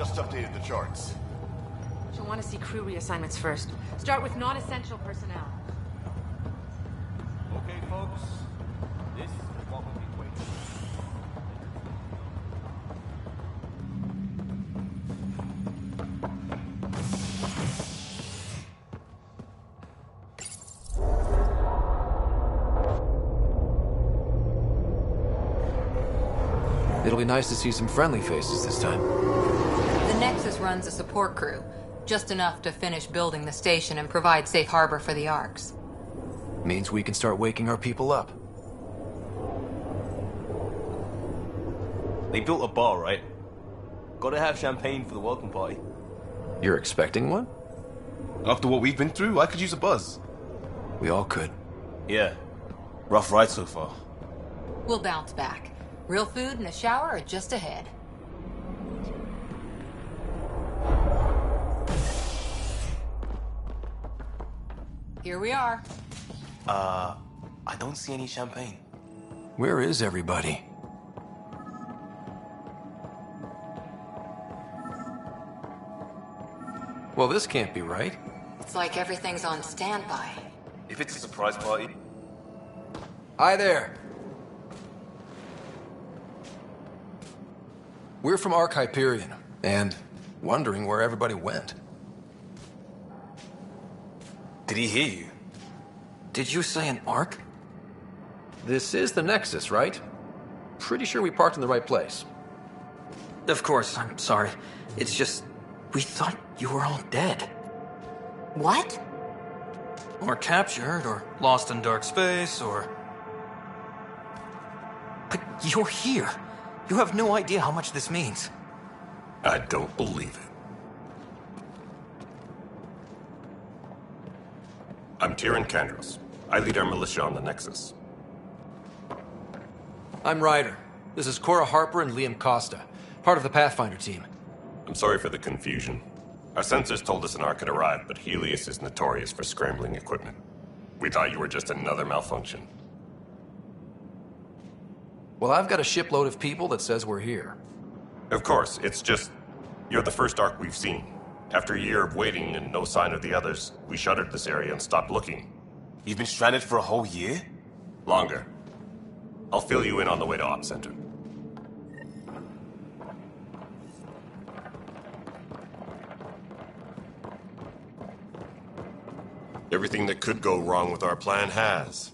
Just updated the charts. You'll want to see crew reassignments first. Start with non-essential personnel. Okay, folks. This is what we'll be waiting for. It'll be nice to see some friendly faces this time. The Nexus runs a support crew, just enough to finish building the station and provide safe harbor for the Arks. Means we can start waking our people up. They built a bar, right? Gotta have champagne for the welcome party. You're expecting one? After what we've been through, I could use a buzz. We all could. Yeah. Rough ride so far. We'll bounce back. Real food and a shower are just ahead. Here we are. I don't see any champagne. Where is everybody? Well, this can't be right. It's like everything's on standby. If it's a surprise party... Hi there. We're from Ark Hyperion, and wondering where everybody went. Did he hear you? Did you say an Ark? This is the Nexus, right? Pretty sure we parked in the right place. Of course, I'm sorry. It's just, we thought you were all dead. What? Or captured, or lost in dark space, or... But you're here. You have no idea how much this means. I don't believe it. I'm Tyrion Kandros. I lead our militia on the Nexus. I'm Ryder. This is Cora Harper and Liam Costa, part of the Pathfinder team. I'm sorry for the confusion. Our sensors told us an Ark had arrived, but Helios is notorious for scrambling equipment. We thought you were just another malfunction. Well, I've got a shipload of people that says we're here. Of course, it's just... You're the first Ark we've seen. After a year of waiting and no sign of the others, we shuttered this area and stopped looking. You've been stranded for a whole year? Longer. I'll fill you in on the way to Op Center. Everything that could go wrong with our plan has.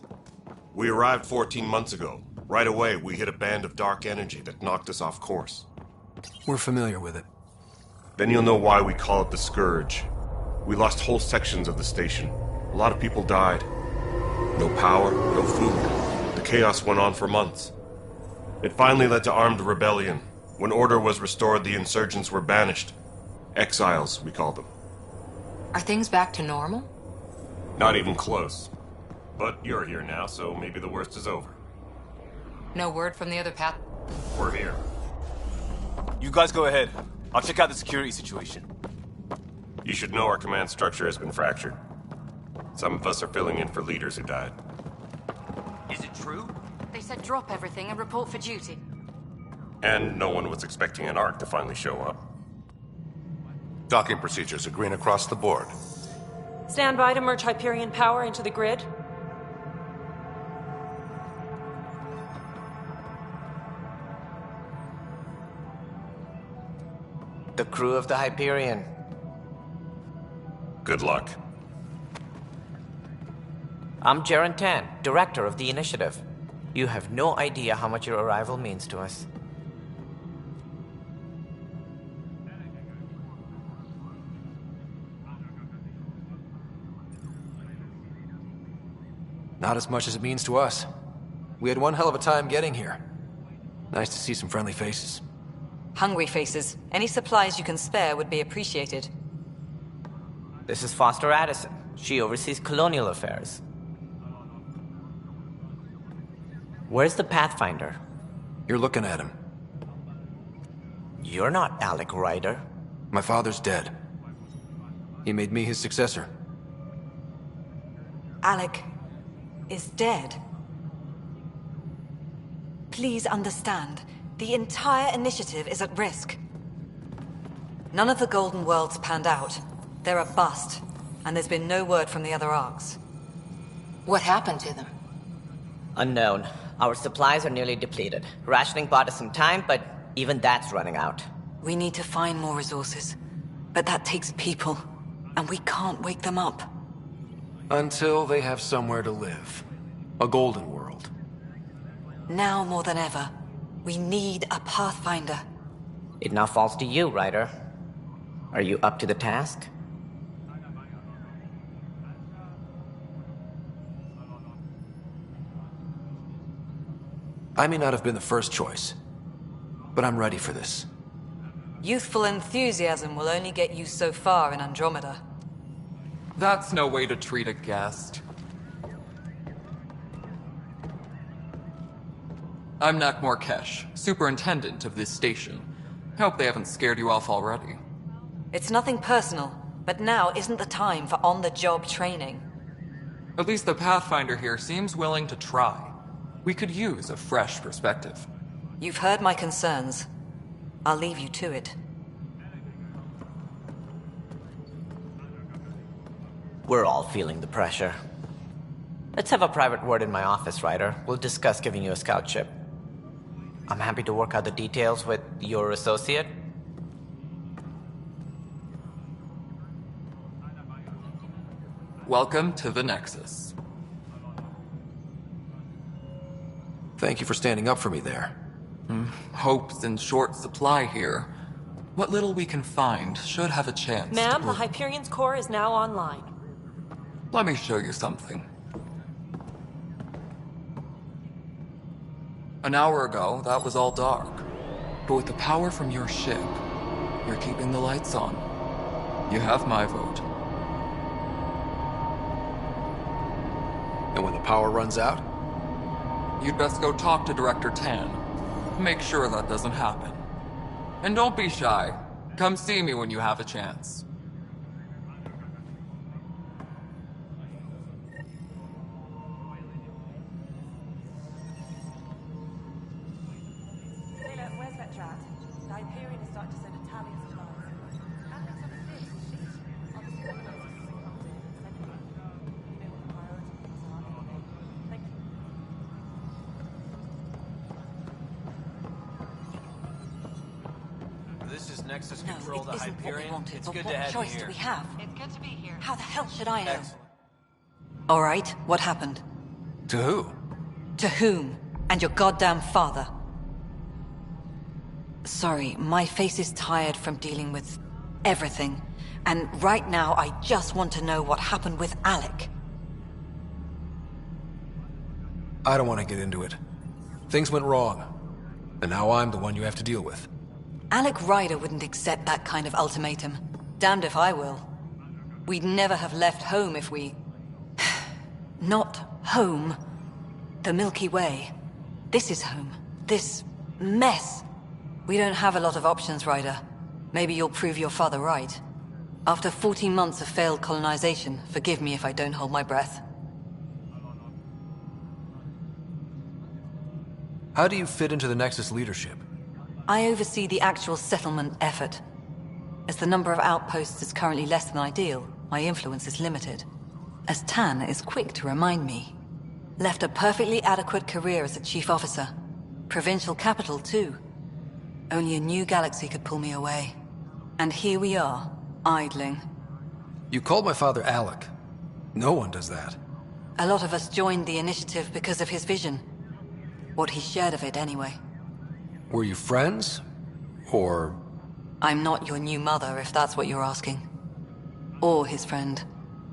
We arrived 14 months ago. Right away, we hit a band of dark energy that knocked us off course. We're familiar with it. Then you'll know why we call it the Scourge. We lost whole sections of the station. A lot of people died. No power, no food. The chaos went on for months. It finally led to armed rebellion. When order was restored, the insurgents were banished. Exiles, we call them. Are things back to normal? Not even close. But you're here now, so maybe the worst is over. No word from the other path? We're here. You guys go ahead. I'll check out the security situation. You should know our command structure has been fractured. Some of us are filling in for leaders who died. Is it true? They said drop everything and report for duty. And no one was expecting an Ark to finally show up. Docking procedures are green across the board. Stand by to merge Hyperion power into the grid. The crew of the Hyperion. Good luck. I'm Jaren Tan, director of the initiative. You have no idea how much your arrival means to us. Not as much as it means to us. We had one hell of a time getting here. Nice to see some friendly faces. Hungry faces. Any supplies you can spare would be appreciated. This is Foster Addison. She oversees colonial affairs. Where's the Pathfinder? You're looking at him. You're not Alec Ryder. My father's dead. He made me his successor. Alec is dead. Please understand, the entire initiative is at risk. None of the Golden Worlds panned out. They're a bust, and there's been no word from the other arcs. What happened to them? Unknown. Our supplies are nearly depleted. Rationing bought us some time, but even that's running out. We need to find more resources. But that takes people, and we can't wake them up. Until they have somewhere to live. A golden world. Now more than ever, we need a Pathfinder. It now falls to you, Ryder. Are you up to the task? I may not have been the first choice, but I'm ready for this. Youthful enthusiasm will only get you so far in Andromeda. That's no way to treat a guest. I'm Nak Morkesh, superintendent of this station. Hope they haven't scared you off already. It's nothing personal, but now isn't the time for on-the-job training. At least the Pathfinder here seems willing to try. We could use a fresh perspective. You've heard my concerns. I'll leave you to it. We're all feeling the pressure. Let's have a private word in my office, Ryder. We'll discuss giving you a scout ship. I'm happy to work out the details with your associate. Welcome to the Nexus. Thank you for standing up for me there. Hope's in short supply here. What little we can find should have a chance Ma'am, to... the Hyperion's core is now online. Let me show you something. An hour ago, that was all dark. But with the power from your ship, you're keeping the lights on. You have my vote. And when the power runs out? You'd best go talk to Director Tan. Make sure that doesn't happen. And don't be shy. Come see me when you have a chance. Where's that drat? The Hyperion is starting to send Italian supplies. Alex on the fifth. Obviously, one of those is comes in and send it. You know what the priorities are anyway. Thank you. This is Nexus No, Control, the it isn't what we Hyperion. wanted, It's but good what to have choice you do here. we have? It's good to be here. How the hell should I know? Excellent. All right, what happened? To who? To whom? And your goddamn father. Sorry, my face is tired from dealing with everything. And right now, I just want to know what happened with Alec. I don't want to get into it. Things went wrong. And now I'm the one you have to deal with. Alec Ryder wouldn't accept that kind of ultimatum. Damned if I will. We'd never have left home if we... Not home. The Milky Way. This is home. This mess. We don't have a lot of options, Ryder. Maybe you'll prove your father right. After 14 months of failed colonization, forgive me if I don't hold my breath. How do you fit into the Nexus leadership? I oversee the actual settlement effort. As the number of outposts is currently less than ideal, my influence is limited. As Tan is quick to remind me. Left a perfectly adequate career as a chief officer. Provincial capital, too. Only a new galaxy could pull me away. And here we are, idling. You called my father Alec. No one does that. A lot of us joined the initiative because of his vision. What he shared of it, anyway. Were you friends? Or... I'm not your new mother, if that's what you're asking. Or his friend.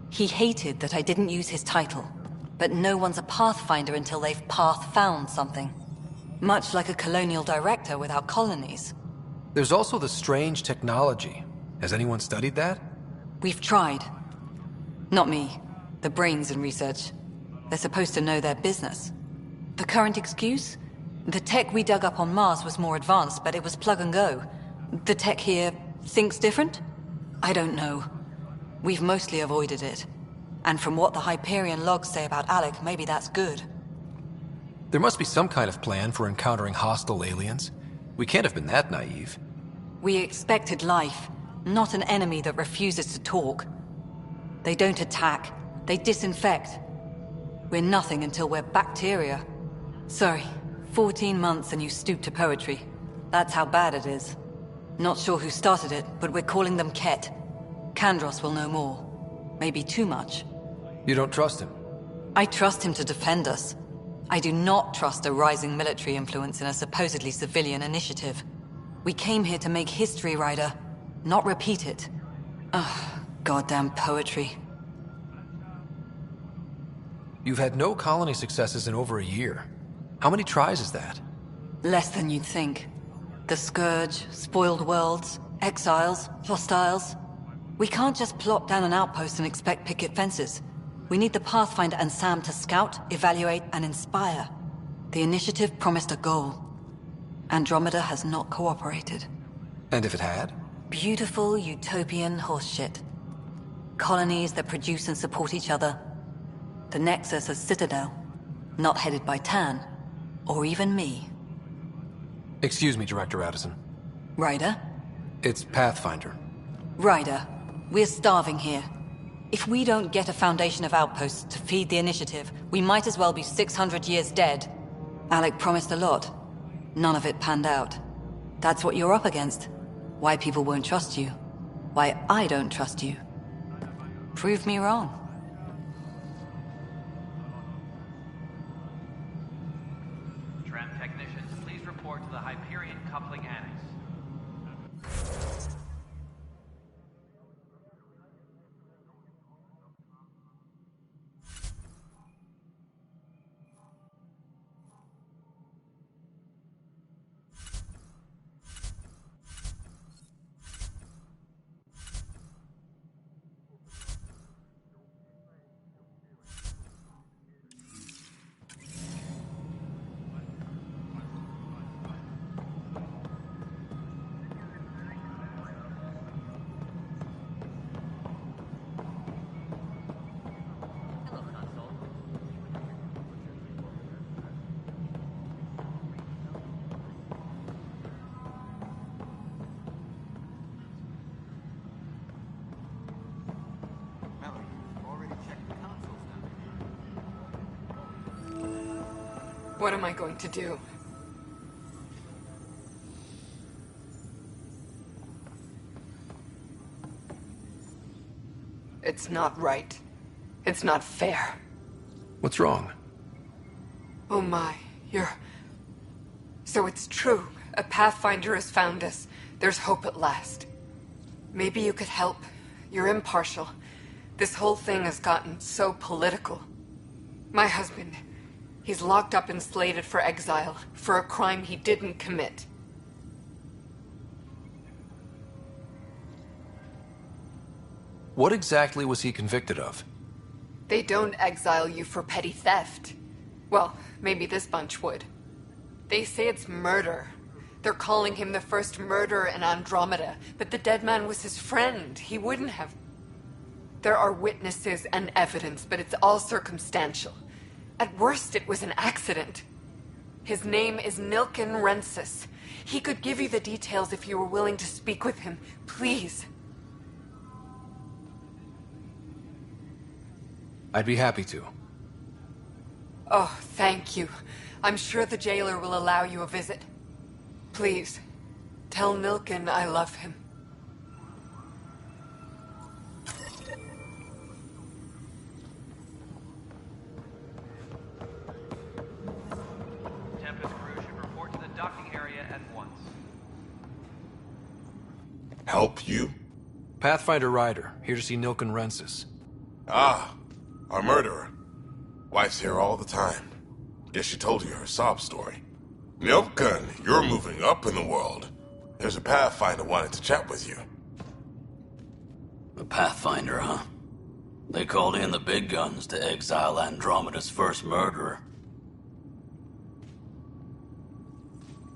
He hated that I didn't use his title. But no one's a Pathfinder until they've path-found something. Much like a colonial director without colonies. There's also the strange technology. Has anyone studied that? We've tried. Not me. The brains in research. They're supposed to know their business. The current excuse? The tech we dug up on Mars was more advanced, but it was plug and go. The tech here thinks different? I don't know. We've mostly avoided it. And from what the Hyperion logs say about Alec, maybe that's good. There must be some kind of plan for encountering hostile aliens. We can't have been that naive. We expected life, not an enemy that refuses to talk. They don't attack, they disinfect. We're nothing until we're bacteria. Sorry, 14 months and you stoop to poetry. That's how bad it is. Not sure who started it, but we're calling them Ket. Kandros will know more. Maybe too much. You don't trust him? I trust him to defend us. I do not trust a rising military influence in a supposedly civilian initiative. We came here to make history, Ryder, not repeat it. Ugh, goddamn poetry. You've had no colony successes in over a year. How many tries is that? Less than you'd think. The Scourge, spoiled worlds, exiles, hostiles. We can't just plop down an outpost and expect picket fences. We need the Pathfinder and Sam to scout, evaluate, and inspire. The initiative promised a goal. Andromeda has not cooperated. And if it had? Beautiful utopian horseshit. Colonies that produce and support each other. The Nexus a citadel, not headed by Tan, or even me. Excuse me, Director Addison. Ryder? It's Pathfinder. Ryder, we're starving here. If we don't get a foundation of outposts to feed the initiative, we might as well be 600 years dead. Alec promised a lot. None of it panned out. That's what you're up against. Why people won't trust you. Why I don't trust you. Prove me wrong. Tram technicians, please report to the Hyperion coupling annex. What am I going to do? It's not right. It's not fair. What's wrong? Oh my, So it's true. A Pathfinder has found us. There's hope at last. Maybe you could help. You're impartial. This whole thing has gotten so political. My husband, he's locked up and slated for exile for a crime he didn't commit. What exactly was he convicted of? They don't exile you for petty theft. Well, maybe this bunch would. They say it's murder. They're calling him the first murderer in Andromeda, but the dead man was his friend. He wouldn't have. There are witnesses and evidence, but it's all circumstantial. At worst, it was an accident. His name is Nilken Rensis. He could give you the details if you were willing to speak with him. Please. I'd be happy to. Oh, thank you. I'm sure the jailer will allow you a visit. Please, tell Nilken I love him. Tempest crew should report to the docking area at once. Help you? Pathfinder Ryder, here to see Nilken Rensis. Ah, our murderer. Wife's here all the time. Guess she told you her sob story. Nilken, you're moving up in the world. There's a Pathfinder wanting to chat with you. A Pathfinder, huh? They called in the big guns to exile Andromeda's first murderer.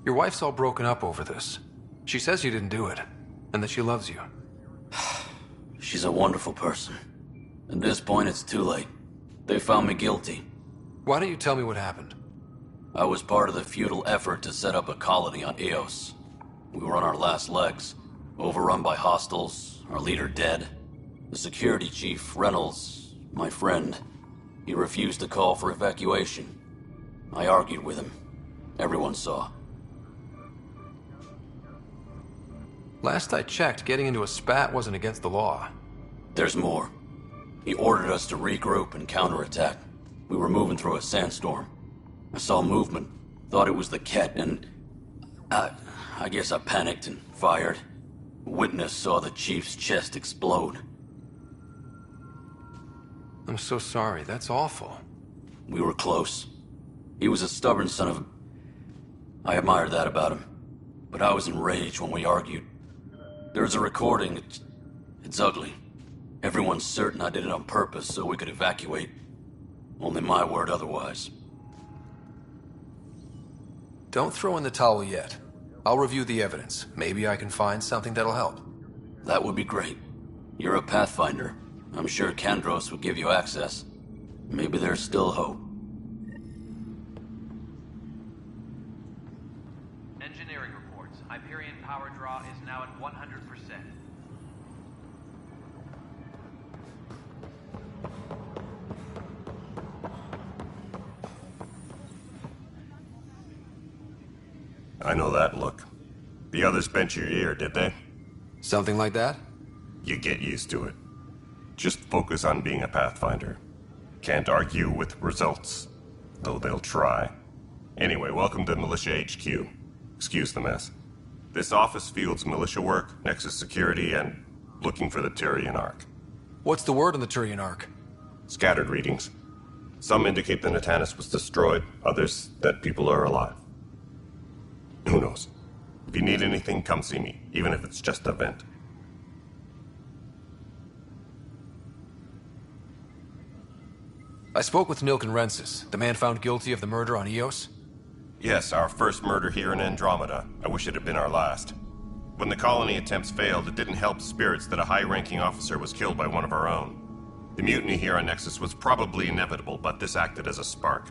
Your wife's all broken up over this. She says you didn't do it, and that she loves you. She's a wonderful person. At this point, it's too late. They found me guilty. Why don't you tell me what happened? I was part of the futile effort to set up a colony on Eos. We were on our last legs, Overrun by hostiles, our leader dead. The security chief, Reynolds, my friend, he refused to call for evacuation. I argued with him. Everyone saw. Last I checked, getting into a spat wasn't against the law. There's more. He ordered us to regroup and counterattack. We were moving through a sandstorm. I saw movement, thought it was the Ket, and I guess I panicked and fired. Witness saw the chief's chest explode. I'm so sorry, that's awful. We were close. He was a stubborn son of a... I admired that about him. But I was enraged when we argued. There's a recording. It's ugly. Everyone's certain I did it on purpose so we could evacuate. Only my word otherwise. Don't throw in the towel yet. I'll review the evidence. Maybe I can find something that'll help. That would be great. You're a Pathfinder. I'm sure Kandros would give you access. Maybe there's still hope. Engineering reports. Hyperion power draw is now at 100%. I know that look. The others bent your ear, did they? Something like that? You get used to it. Just focus on being a Pathfinder. Can't argue with results, though they'll try. Anyway, welcome to Militia HQ. Excuse the mess. This office fields militia work, Nexus security, and looking for the Turian Ark. What's the word on the Turian Ark? Scattered readings. Some indicate the Natanus was destroyed, others that people are alive. Who knows? If you need anything, come see me, even if it's just a vent. I spoke with Nilken Rensis, the man found guilty of the murder on Eos. Yes, our first murder here in Andromeda. I wish it had been our last. When the colony attempts failed, it didn't help spirits that a high-ranking officer was killed by one of our own. The mutiny here on Nexus was probably inevitable, but this acted as a spark.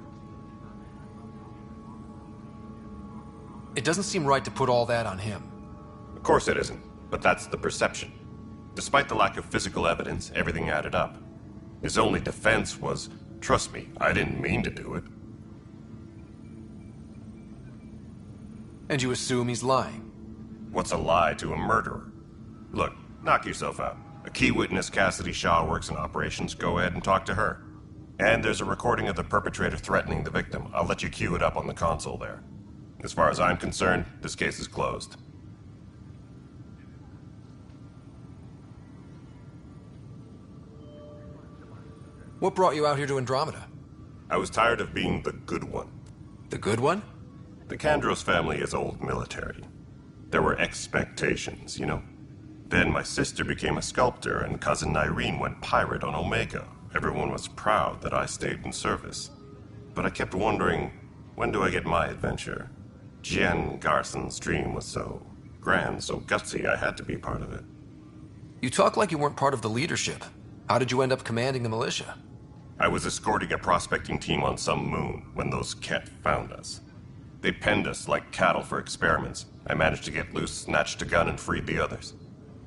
It doesn't seem right to put all that on him. Of course it isn't, but that's the perception. Despite the lack of physical evidence, everything added up. His only defense was, trust me, I didn't mean to do it. And you assume he's lying? What's a lie to a murderer? Look, knock yourself out. A key witness, Cassidy Shaw, works in operations. Go ahead and talk to her. And there's a recording of the perpetrator threatening the victim. I'll let you cue it up on the console there. As far as I'm concerned, this case is closed. What brought you out here to Andromeda? I was tired of being the good one. The good one? The Kandros family is old military. There were expectations, you know. Then my sister became a sculptor and cousin Irene went pirate on Omega. Everyone was proud that I stayed in service. But I kept wondering, when do I get my adventure? Jen Garson's dream was so grand, so gutsy, I had to be part of it. You talk like you weren't part of the leadership. How did you end up commanding the militia? I was escorting a prospecting team on some moon when those Ket found us. They penned us like cattle for experiments. I managed to get loose, snatched a gun, and freed the others.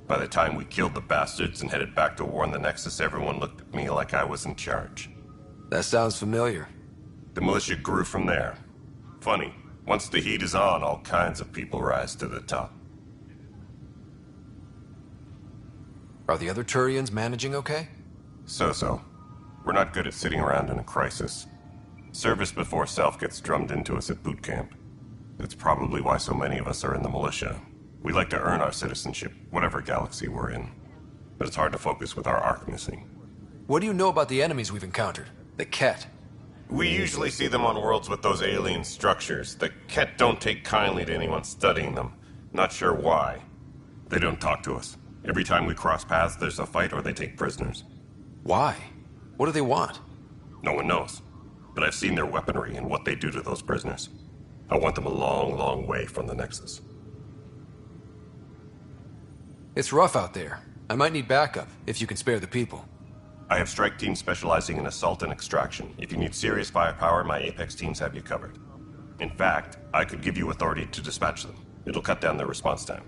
By the time we killed the bastards and headed back to war in the Nexus, everyone looked at me like I was in charge. That sounds familiar. The militia grew from there. Funny, once the heat is on, all kinds of people rise to the top. Are the other Turians managing okay? So-so. We're not good at sitting around in a crisis. Service before self gets drummed into us at boot camp. That's probably why so many of us are in the militia. We like to earn our citizenship, whatever galaxy we're in. But it's hard to focus with our arc missing. What do you know about the enemies we've encountered? The Ket? We usually see them on worlds with those alien structures. The Ket don't take kindly to anyone studying them. Not sure why. They don't talk to us. Every time we cross paths, there's a fight or they take prisoners. Why? What do they want? No one knows. But I've seen their weaponry and what they do to those prisoners. I want them a long, long way from the Nexus. It's rough out there. I might need backup, if you can spare the people. I have strike teams specializing in assault and extraction. If you need serious firepower, my Apex teams have you covered. In fact, I could give you authority to dispatch them. It'll cut down their response time.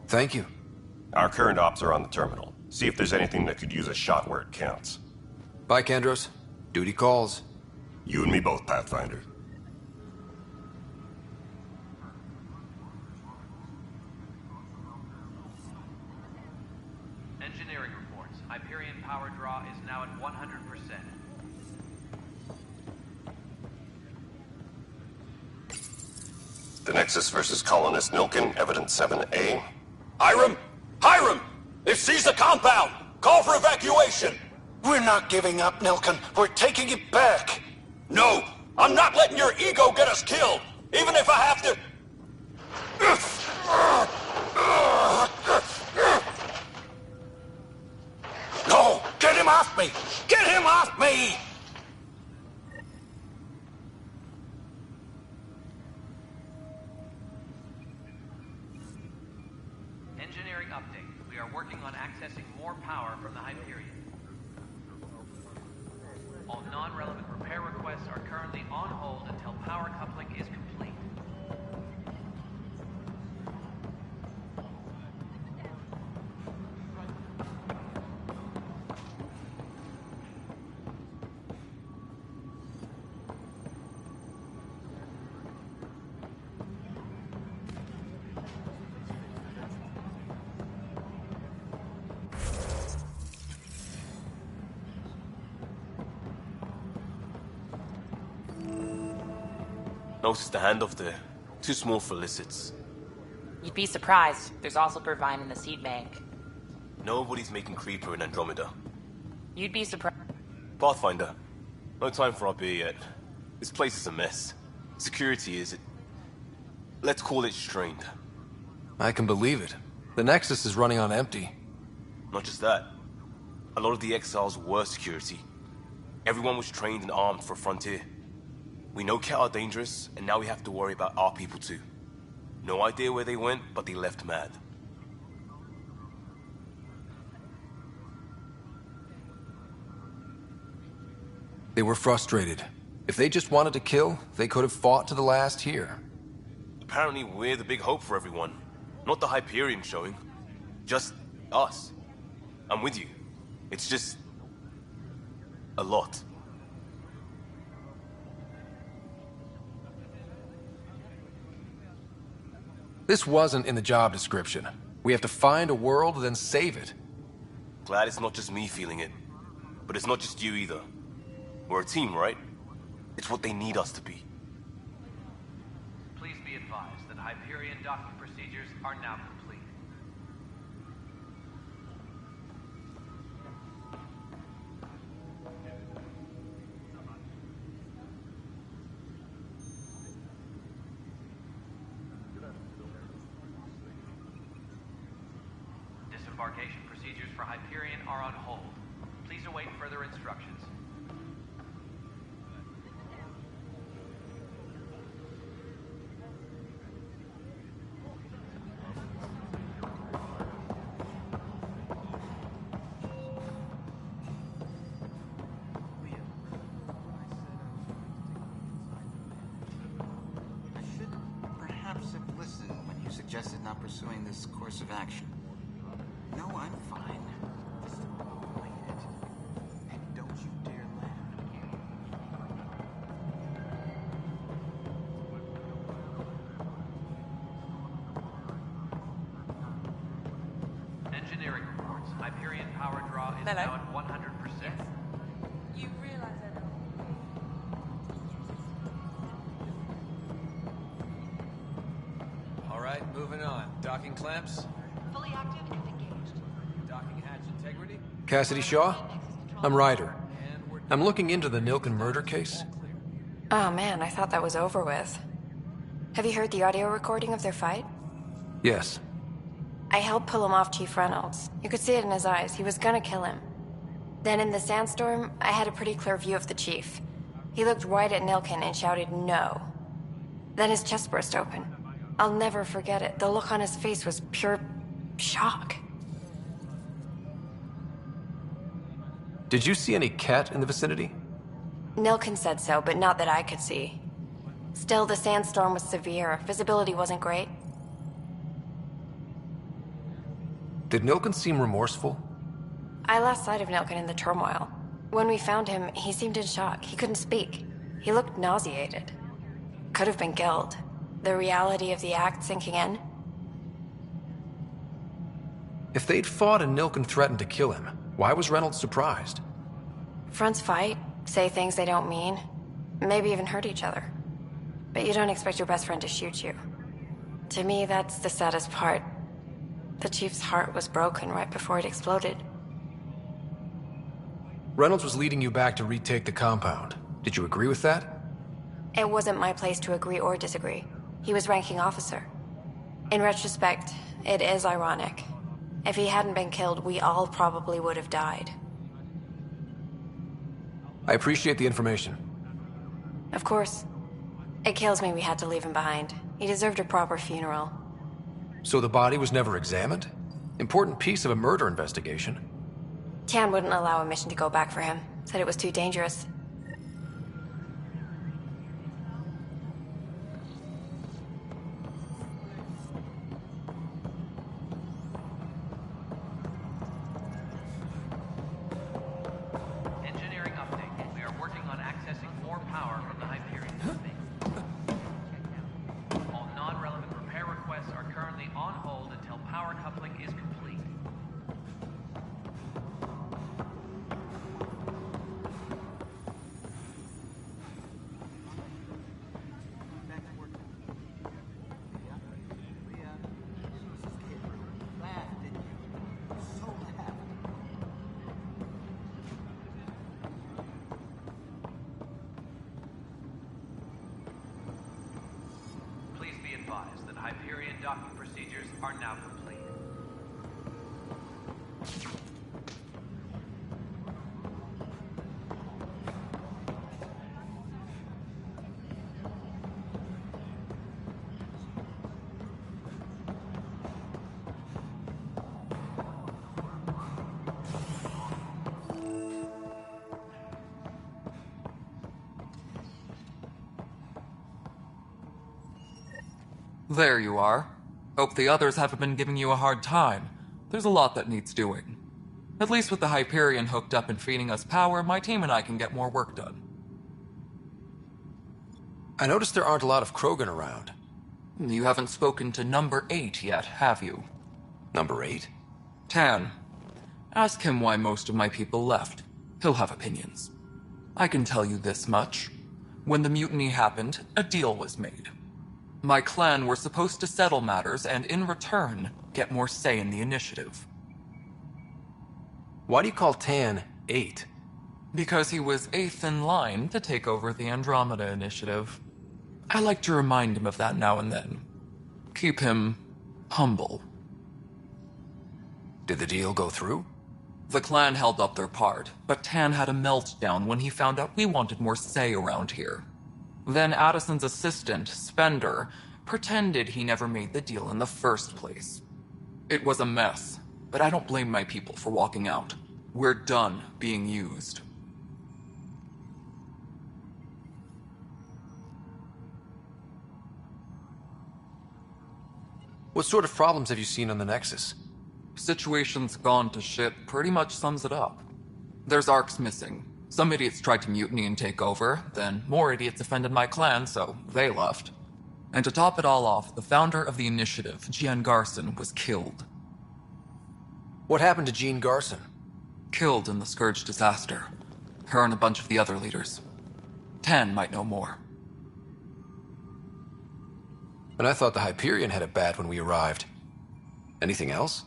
Thank you. Our current ops are on the terminal. See if there's anything that could use a shot where it counts. Bye, Kandros. Duty calls. You and me both, Pathfinder. Engineering reports. Hyperion power draw is now at 100%. The Nexus versus Colonist Nilken, Evidence 7A. Hiram! Hiram! They've seized the compound! Call for evacuation! We're not giving up, Nilken. We're taking it back. No! I'm not letting your ego get us killed! Even if I have to... No! Get him off me! Get him off me! Engineering update. We are working on accessing more power from the Hyperion. All non-relevant repair requests are currently on hold until power coupling is complete. Notice the handoff there. Too small for lizards. You'd be surprised. There's also Purvine in the seed bank. Nobody's making Creeper in Andromeda. You'd be surprised. Pathfinder, no time for our beer yet. This place is a mess. Security is... let's call it strained. I can believe it. The Nexus is running on empty. Not just that. A lot of the exiles were security. Everyone was trained and armed for Frontier. We know Ket are dangerous, and now we have to worry about our people too. No idea where they went, but they left mad. They were frustrated. If they just wanted to kill, they could have fought to the last here. Apparently we're the big hope for everyone. Not the Hyperion showing. Just us. I'm with you. It's just... a lot. This wasn't in the job description. We have to find a world, then save it. Glad it's not just me feeling it. But it's not just you either. We're a team, right? It's what they need us to be. Please be advised that Hyperion docking procedures are now complete. Disembarkation procedures for Hyperion are on hold. Please await further instructions. I should perhaps have listened when you suggested not pursuing this course of action. No, I'm fine. Just wait it. And don't you dare laugh. Engineering reports. Hyperion power draw is Hello. now at 100%. You realize I don't. All right, moving on. Docking clamps? Fully active and engaged. Docking hatch integrity? Cassidy Shaw? I'm Ryder. I'm looking into the Nilken murder case. Oh man, I thought that was over with. Have you heard the audio recording of their fight? Yes. I helped pull him off Chief Reynolds. You could see it in his eyes. He was gonna kill him. Then in the sandstorm, I had a pretty clear view of the Chief. He looked right at Nilken and shouted no. Then his chest burst open. I'll never forget it. The look on his face was pure shock. Did you see any cat in the vicinity? Nilken said so, but not that I could see. Still, the sandstorm was severe. Visibility wasn't great. Did Nilken seem remorseful? I lost sight of Nilken in the turmoil. When we found him, he seemed in shock. He couldn't speak. He looked nauseated. Could have been guilt. The reality of the act sinking in. If they'd fought and Nilken threatened to kill him, why was Reynolds surprised? Fronts fight, say things they don't mean, maybe even hurt each other. But you don't expect your best friend to shoot you. To me, that's the saddest part. The Chief's heart was broken right before it exploded. Reynolds was leading you back to retake the compound. Did you agree with that? It wasn't my place to agree or disagree. He was ranking officer. In retrospect, it is ironic. If he hadn't been killed, we all probably would have died. I appreciate the information. Of course. It kills me we had to leave him behind. He deserved a proper funeral. So the body was never examined? Important piece of a murder investigation. Tian wouldn't allow a mission to go back for him. Said it was too dangerous. Engineering update. We are working on accessing more power from the Hyperion system. All non-relevant repair requests are currently on hold until power coupling is complete. Please be advised that Hyperion docking procedures are now complete. There you are. Hope the others haven't been giving you a hard time. There's a lot that needs doing. At least with the Hyperion hooked up and feeding us power, my team and I can get more work done. I noticed there aren't a lot of Krogan around. You haven't spoken to number 8 yet, have you? Number 8? Tan. Ask him why most of my people left. He'll have opinions. I can tell you this much. When the mutiny happened, a deal was made. My clan were supposed to settle matters and, in return, get more say in the initiative. Why do you call Tan 8? Because he was 8th in line to take over the Andromeda initiative. I like to remind him of that now and then. Keep him humble. Did the deal go through? The clan held up their part, but Tan had a meltdown when he found out we wanted more say around here. Then Addison's assistant, Spender, pretended he never made the deal in the first place. It was a mess, but I don't blame my people for walking out. We're done being used. What sort of problems have you seen on the Nexus? Situation's gone to shit pretty much sums it up. There's arcs missing. Some idiots tried to mutiny and take over, then more idiots offended my clan, so they left. And to top it all off, the founder of the initiative, Jean Garson, was killed. What happened to Jean Garson? Killed in the Scourge disaster. Her and a bunch of the other leaders. Tan might know more. And I thought the Hyperion had it bad when we arrived. Anything else?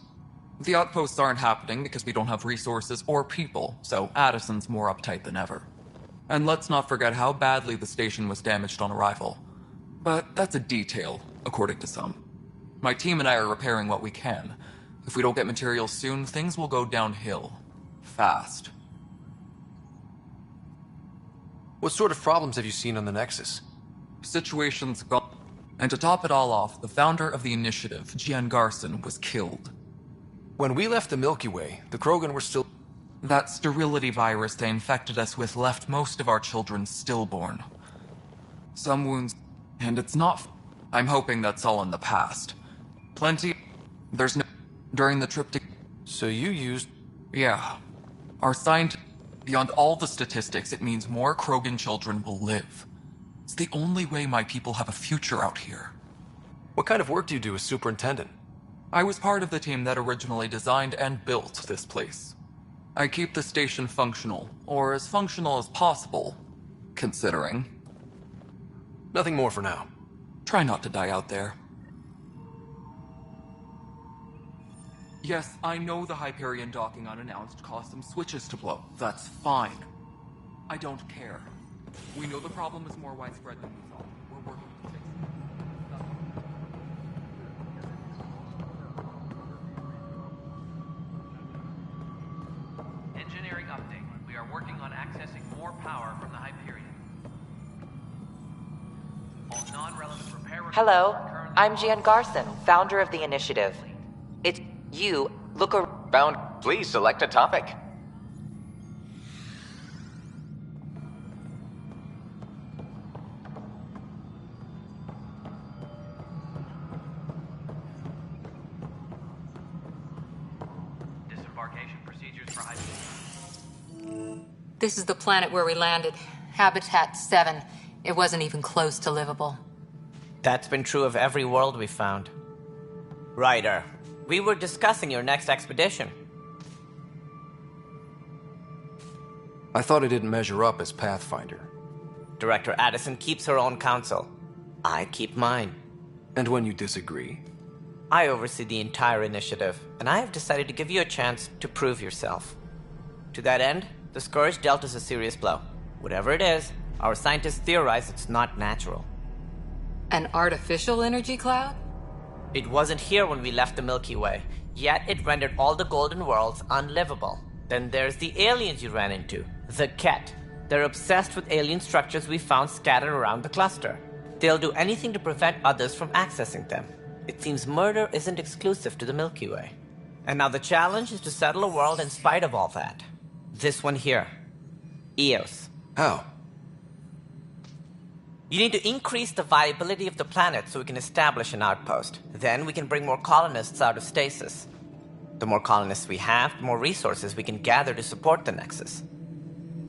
The outposts aren't happening because we don't have resources or people, so Addison's more uptight than ever. And let's not forget how badly the station was damaged on arrival. But that's a detail, according to some. My team and I are repairing what we can. If we don't get materials soon, things will go downhill. Fast. What sort of problems have you seen on the Nexus? Situation's gone. And to top it all off, the founder of the initiative, Jean Garson, was killed. When we left the Milky Way, the Krogan were still... That sterility virus they infected us with left most of our children stillborn. Some wounds... And it's not... I'm hoping that's all in the past. Plenty... There's no... During the trip to... So you used... Yeah. Our science... Beyond all the statistics, it means more Krogan children will live. It's the only way my people have a future out here. What kind of work do you do as superintendent? I was part of the team that originally designed and built this place. I keep the station functional, or as functional as possible, considering. Nothing more for now. Try not to die out there. Yes, I know the Hyperion docking unannounced caused some switches to blow. That's fine. I don't care. We know the problem is more widespread than we thought. We're working to fix it. Engineering update. We are working on accessing more power from the Hyperion. All non-relevant repair requests Hello, are currently I'm Gian Garson, founder of the initiative. It's you. Look around. Please select a topic. Disembarkation procedures for This is the planet where we landed. Habitat 7. It wasn't even close to livable. That's been true of every world we found. Ryder, we were discussing your next expedition. I thought it didn't measure up as Pathfinder. Director Addison keeps her own counsel. I keep mine. And when you disagree? I oversee the entire initiative, and I have decided to give you a chance to prove yourself. To that end, the Scourge dealt us a serious blow. Whatever it is, our scientists theorize it's not natural. An artificial energy cloud? It wasn't here when we left the Milky Way, yet it rendered all the golden worlds unlivable. Then there's the aliens you ran into, the Ket. They're obsessed with alien structures we found scattered around the cluster. They'll do anything to prevent others from accessing them. It seems murder isn't exclusive to the Milky Way. And now the challenge is to settle a world in spite of all that. This one here. Eos. How? You need to increase the viability of the planet so we can establish an outpost. Then we can bring more colonists out of stasis. The more colonists we have, the more resources we can gather to support the Nexus.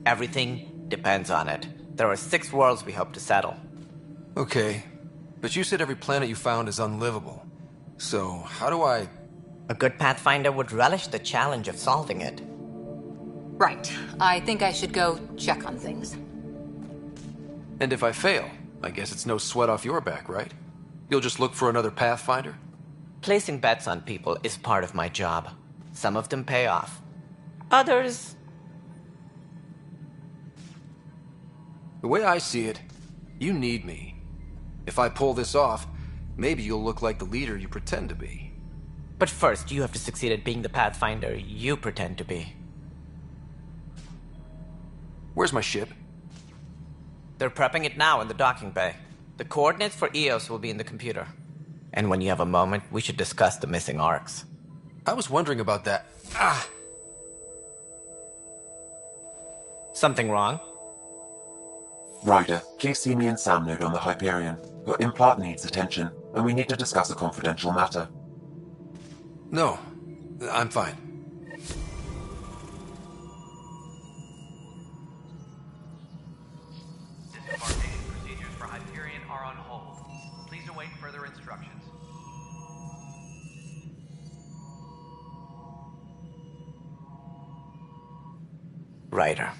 Everything depends on it. There are 6 worlds we hope to settle. Okay, but you said every planet you found is unlivable. So, how do I... A good Pathfinder would relish the challenge of solving it. Right. I think I should go check on things. And if I fail, I guess it's no sweat off your back, right? You'll just look for another Pathfinder? Placing bets on people is part of my job. Some of them pay off. Others... The way I see it, you need me. If I pull this off, maybe you'll look like the leader you pretend to be. But first, you have to succeed at being the Pathfinder you pretend to be. Where's my ship? They're prepping it now in the docking bay. The coordinates for Eos will be in the computer. And when you have a moment, we should discuss the missing arcs. I was wondering about that. Something wrong? Ryder, please see me and Sam Node on the Hyperion. Your implant needs attention, and we need to discuss a confidential matter. No, I'm fine. Disembarkation procedures for Hyperion are on hold. Please await further instructions. Ryder,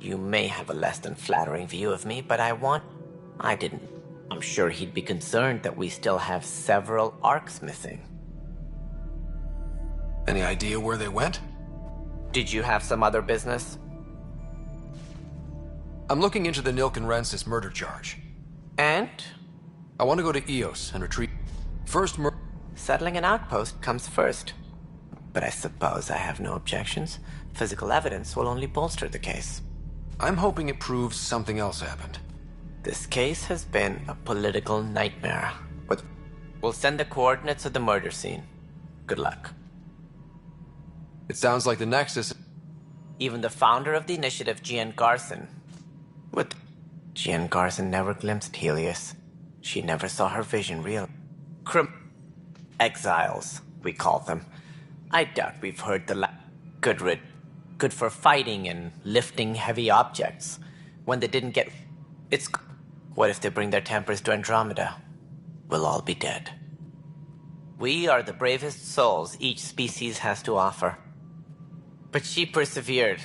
you may have a less than flattering view of me, but I didn't. I'm sure he'd be concerned that we still have several arcs missing. Any idea where they went? Did you have some other business? I'm looking into the Nilkenrensis murder charge. And? I want to go to Eos and retrieve... First Settling an outpost comes first. But I suppose I have no objections. Physical evidence will only bolster the case. I'm hoping it proves something else happened. This case has been a political nightmare. But we'll send the coordinates of the murder scene. Good luck. It sounds like the Nexus... Even the founder of the initiative, Gian Garson. What? Gian Garson never glimpsed Helios. She never saw her vision real. Exiles, we call them. I doubt we've heard the good for fighting and lifting heavy objects. When they didn't get... It's... What if they bring their tempers to Andromeda? We'll all be dead. We are the bravest souls each species has to offer. But she persevered,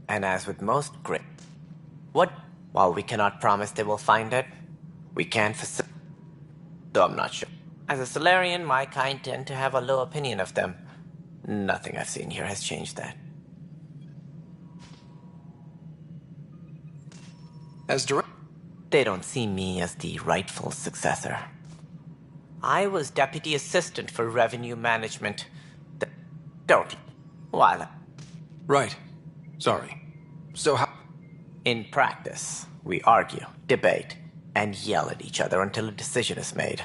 and as with most grit... While we cannot promise they will find it, we can facilitate... Though I'm not sure. As a Solarian, my kind tend to have a low opinion of them. Nothing I've seen here has changed that. They don't see me as the rightful successor. I was Deputy Assistant for Revenue Management. Don't. While... Right. Sorry. So how... In practice, we argue, debate, and yell at each other until a decision is made.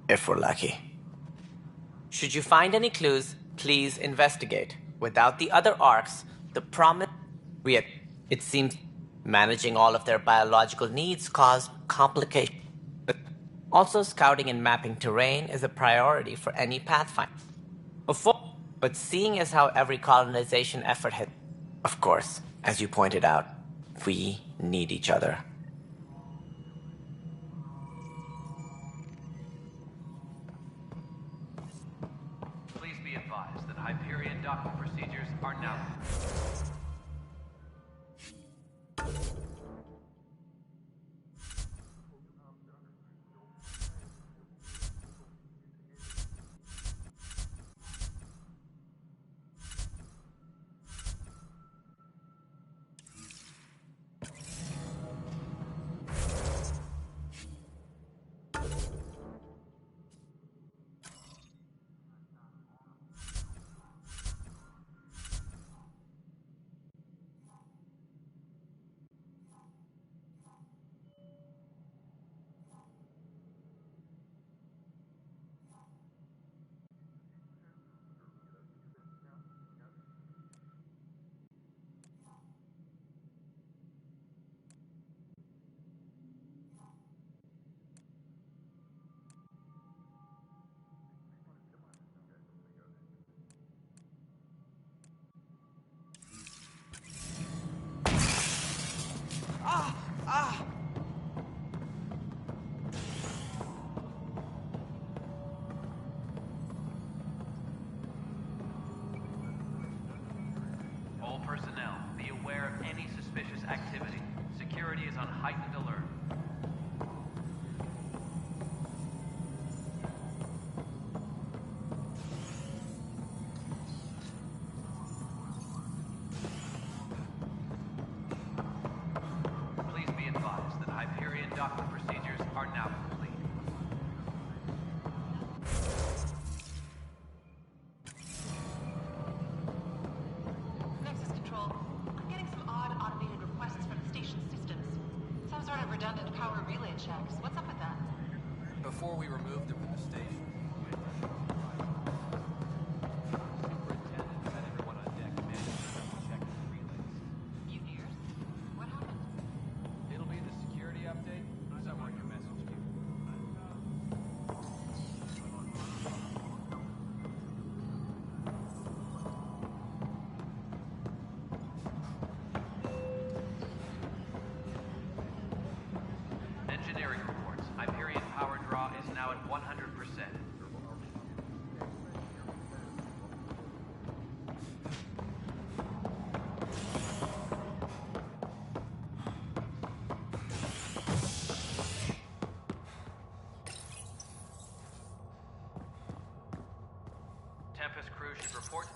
If we're lucky. Should you find any clues, please investigate. Without the other arcs, the promise... It seems managing all of their biological needs caused complications. Also, scouting and mapping terrain is a priority for any pathfinder. But seeing as how every colonization effort had... Of course, as you pointed out, we need each other. Please be advised that Hyperion docking procedures are now... All personnel, be aware of any suspicious activity. Security is on heightened alert. Please be advised that Hyperion docking procedures are now complete. Nexus Control, I'm getting some odd automated requests from the station systems. Some sort of redundant power relay checks. What's up with that? Before we removed them from the station. Mutineers? What happened? It'll be the security update. Somewhere in your message queue. Engineering reports. Hyperion power draw is now at 100%. Tempest crew should report.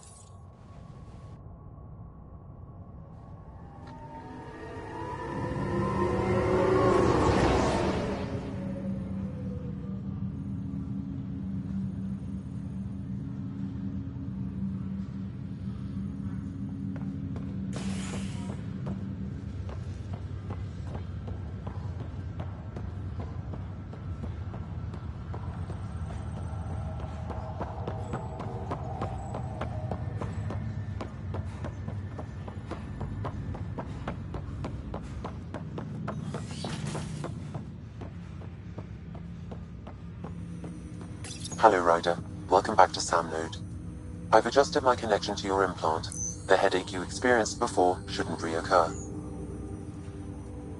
Hello, Ryder. Welcome back to Sam Node. I've adjusted my connection to your implant. The headache you experienced before shouldn't reoccur.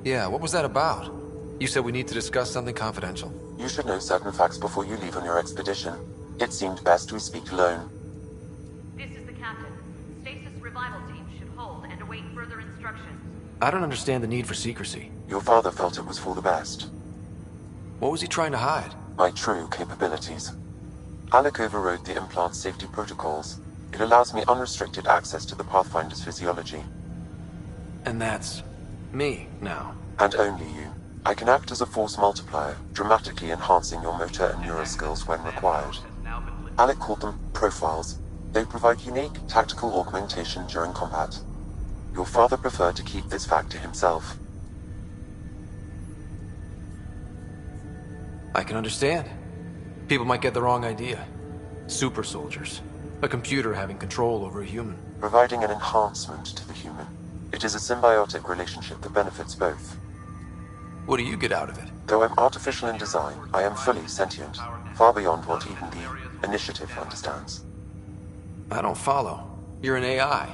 Yeah, what was that about? You said we need to discuss something confidential. You should know certain facts before you leave on your expedition. It seemed best we speak alone. This is the captain. Stasis revival team should hold and await further instructions. I don't understand the need for secrecy. Your father felt it was for the best. What was he trying to hide? My true capabilities. Alec overrode the implant's safety protocols. It allows me unrestricted access to the Pathfinder's physiology. And that's me now. And only you. I can act as a force multiplier, dramatically enhancing your motor and neural skills when required. Alec called them profiles. They provide unique tactical augmentation during combat. Your father preferred to keep this fact to himself. I can understand. People might get the wrong idea. Super soldiers. A computer having control over a human. Providing an enhancement to the human. It is a symbiotic relationship that benefits both. What do you get out of it? Though I'm artificial in design, I am fully sentient, far beyond what even the Initiative understands. I don't follow. You're an AI.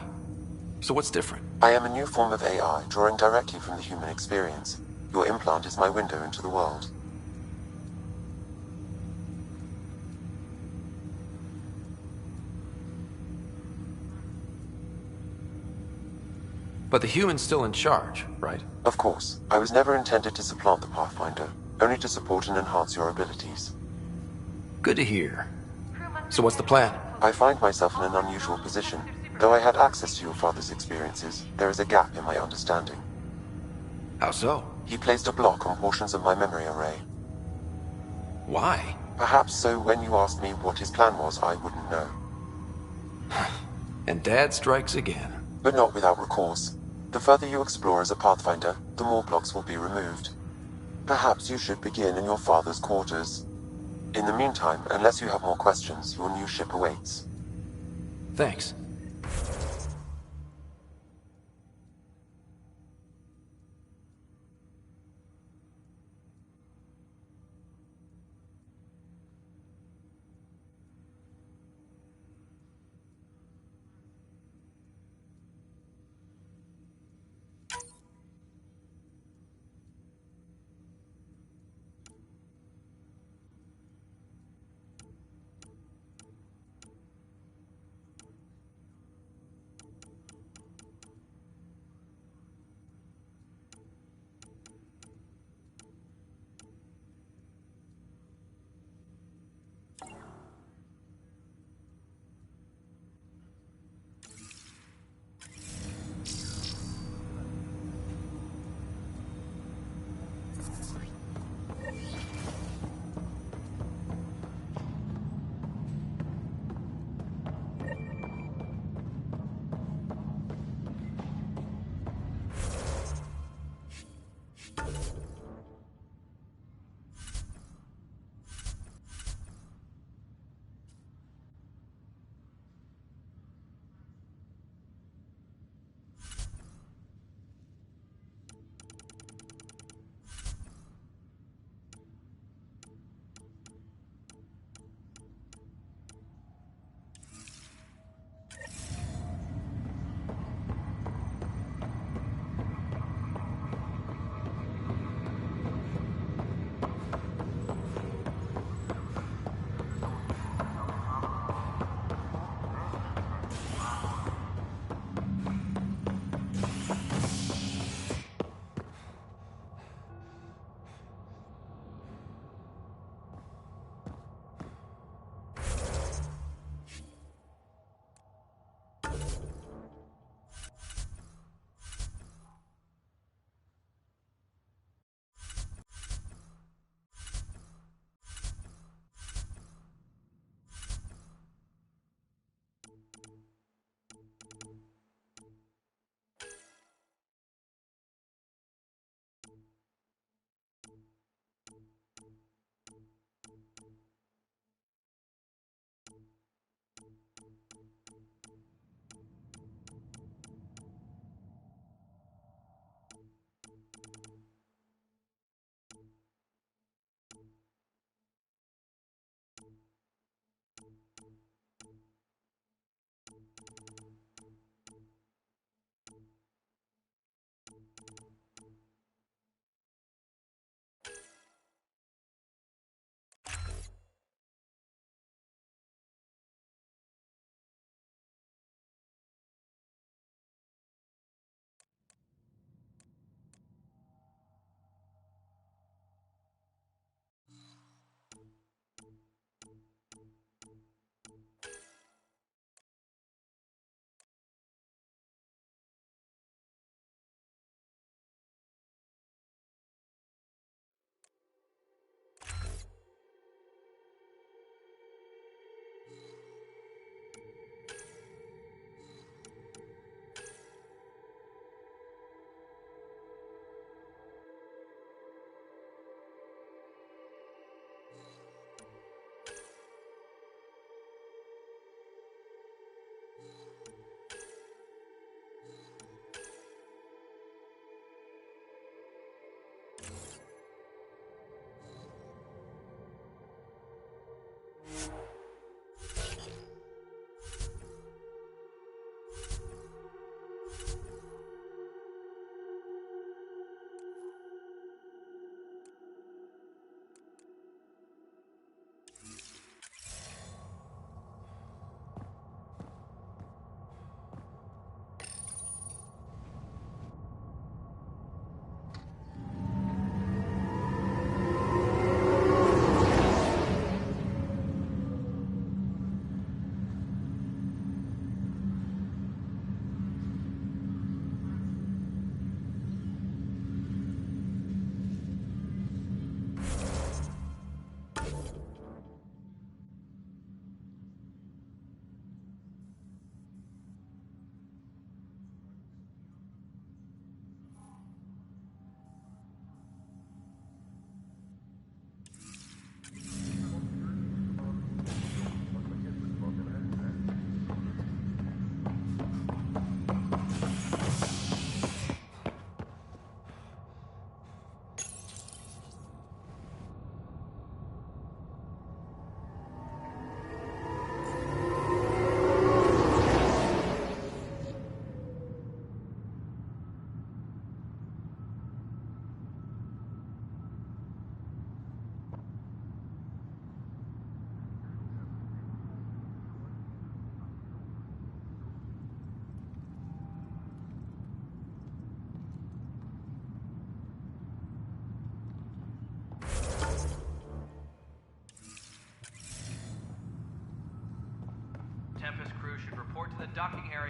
So what's different? I am a new form of AI, drawing directly from the human experience. Your implant is my window into the world. But the human's still in charge, right? Of course. I was never intended to supplant the Pathfinder, only to support and enhance your abilities. Good to hear. So what's the plan? I find myself in an unusual position. Though I had access to your father's experiences, there is a gap in my understanding. How so? He placed a block on portions of my memory array. Why? Perhaps so when you asked me what his plan was, I wouldn't know. And Dad strikes again. But not without recourse. The further you explore as a Pathfinder, the more blocks will be removed. Perhaps you should begin in your father's quarters. In the meantime, unless you have more questions, your new ship awaits. Thanks.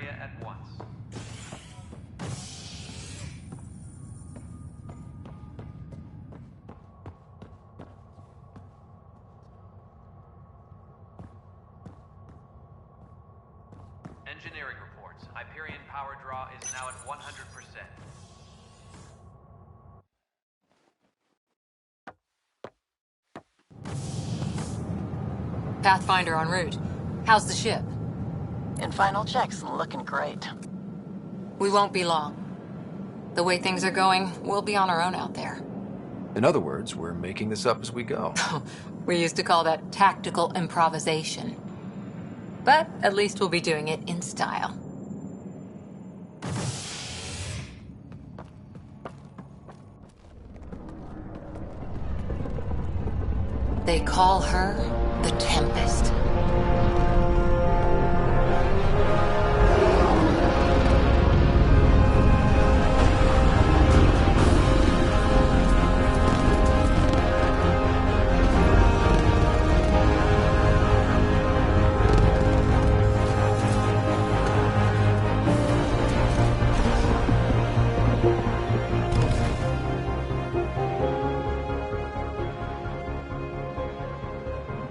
area at once. Engineering reports. Hyperion power draw is now at 100%. Pathfinder en route. How's the ship? In final checks, looking great. We won't be long. The way things are going, we'll be on our own out there. In other words, we're making this up as we go. We used to call that tactical improvisation. But at least we'll be doing it in style. They call her the Tempest.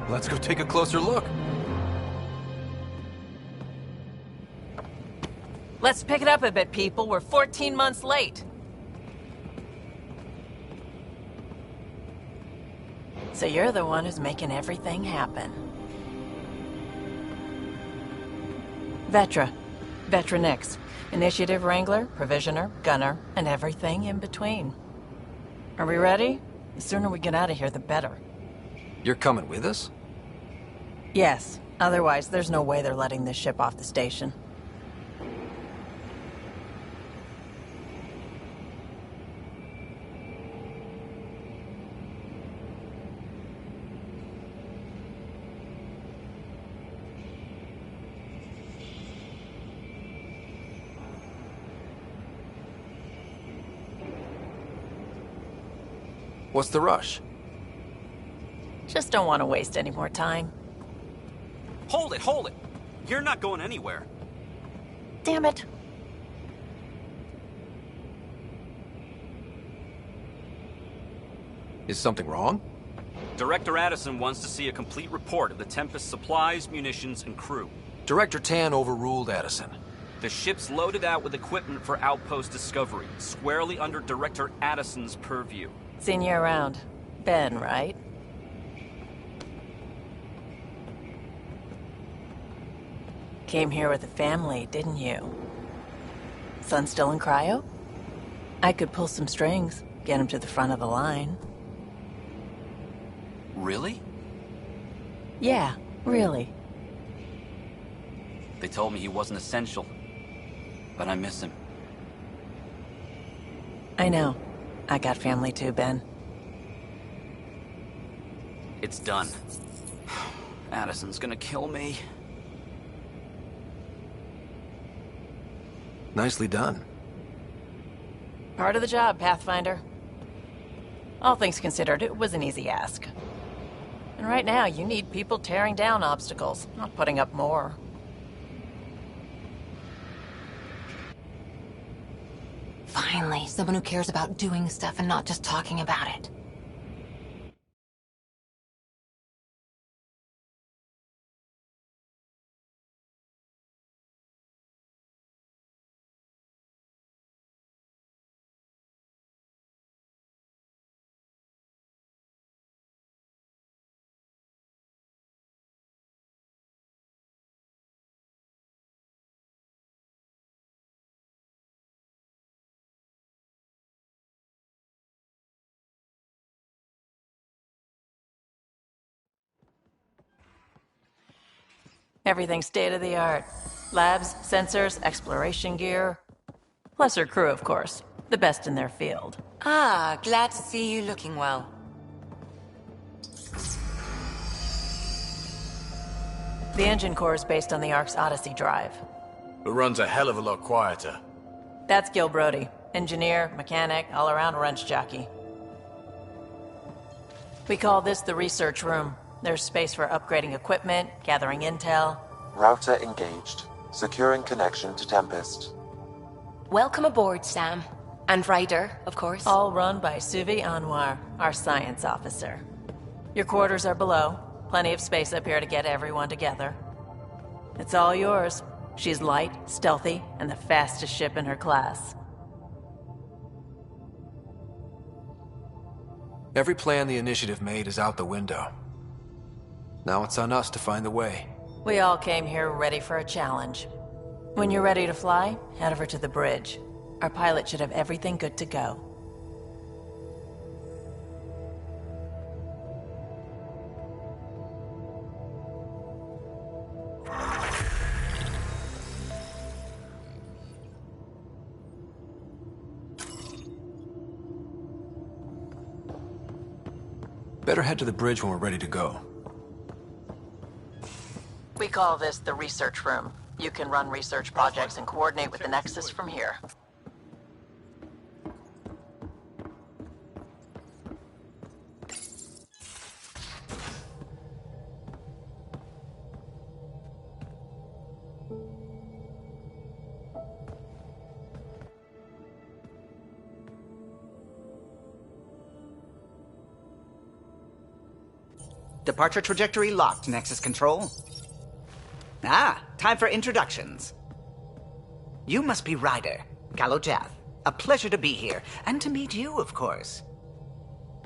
Let's go take a closer look. Let's pick it up a bit, people. We're 14 months late. So you're the one who's making everything happen. Vetra. Vetra Nix. Initiative Wrangler, Provisioner, Gunner, and everything in between. Are we ready? The sooner we get out of here, the better. You're coming with us? Yes. Otherwise, there's no way they're letting this ship off the station. What's the rush? Just don't want to waste any more time. Hold it, hold it! You're not going anywhere. Damn it. Is something wrong? Director Addison wants to see a complete report of the Tempest's supplies, munitions, and crew. Director Tan overruled Addison. The ship's loaded out with equipment for outpost discovery, squarely under Director Addison's purview. Seen you around. Ben, right? Came here with a family, didn't you? Son still in cryo? I could pull some strings, get him to the front of the line. Really? Yeah, really. They told me he wasn't essential, but I miss him. I know. I got family too, Ben. It's done. Addison's gonna kill me. Nicely done. Part of the job, Pathfinder. All things considered, it was an easy ask. And right now, you need people tearing down obstacles, not putting up more. Finally, someone who cares about doing stuff and not just talking about it. Everything state-of-the-art. Labs, sensors, exploration gear. Plus her crew, of course. The best in their field. Ah, glad to see you looking well. The engine core is based on the Ark's Odyssey drive. It runs a hell of a lot quieter. That's Gil Brody. Engineer, mechanic, all-around wrench jockey. We call this the research room. There's space for upgrading equipment, gathering intel. Router engaged. Securing connection to Tempest. Welcome aboard, Sam. And Ryder, of course. All run by Suvi Anwar, our science officer. Your quarters are below. Plenty of space up here to get everyone together. It's all yours. She's light, stealthy, and the fastest ship in her class. Every plan the Initiative made is out the window. Now it's on us to find the way. We all came here ready for a challenge. When you're ready to fly, head over to the bridge. Our pilot should have everything good to go. Better head to the bridge when we're ready to go. We call this the research room. You can run research projects and coordinate with the Nexus from here. Departure trajectory locked, Nexus Control. Ah, time for introductions. You must be Ryder, Kalojath. A pleasure to be here, and to meet you, of course.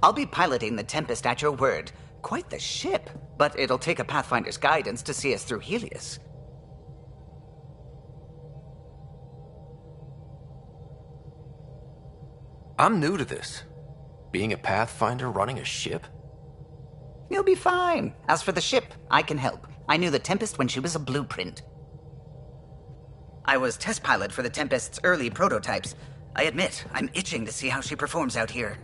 I'll be piloting the Tempest at your word. Quite the ship, but it'll take a Pathfinder's guidance to see us through Helios. I'm new to this. Being a Pathfinder running a ship? You'll be fine. As for the ship, I can help. I knew the Tempest when she was a blueprint. I was test pilot for the Tempest's early prototypes. I admit, I'm itching to see how she performs out here.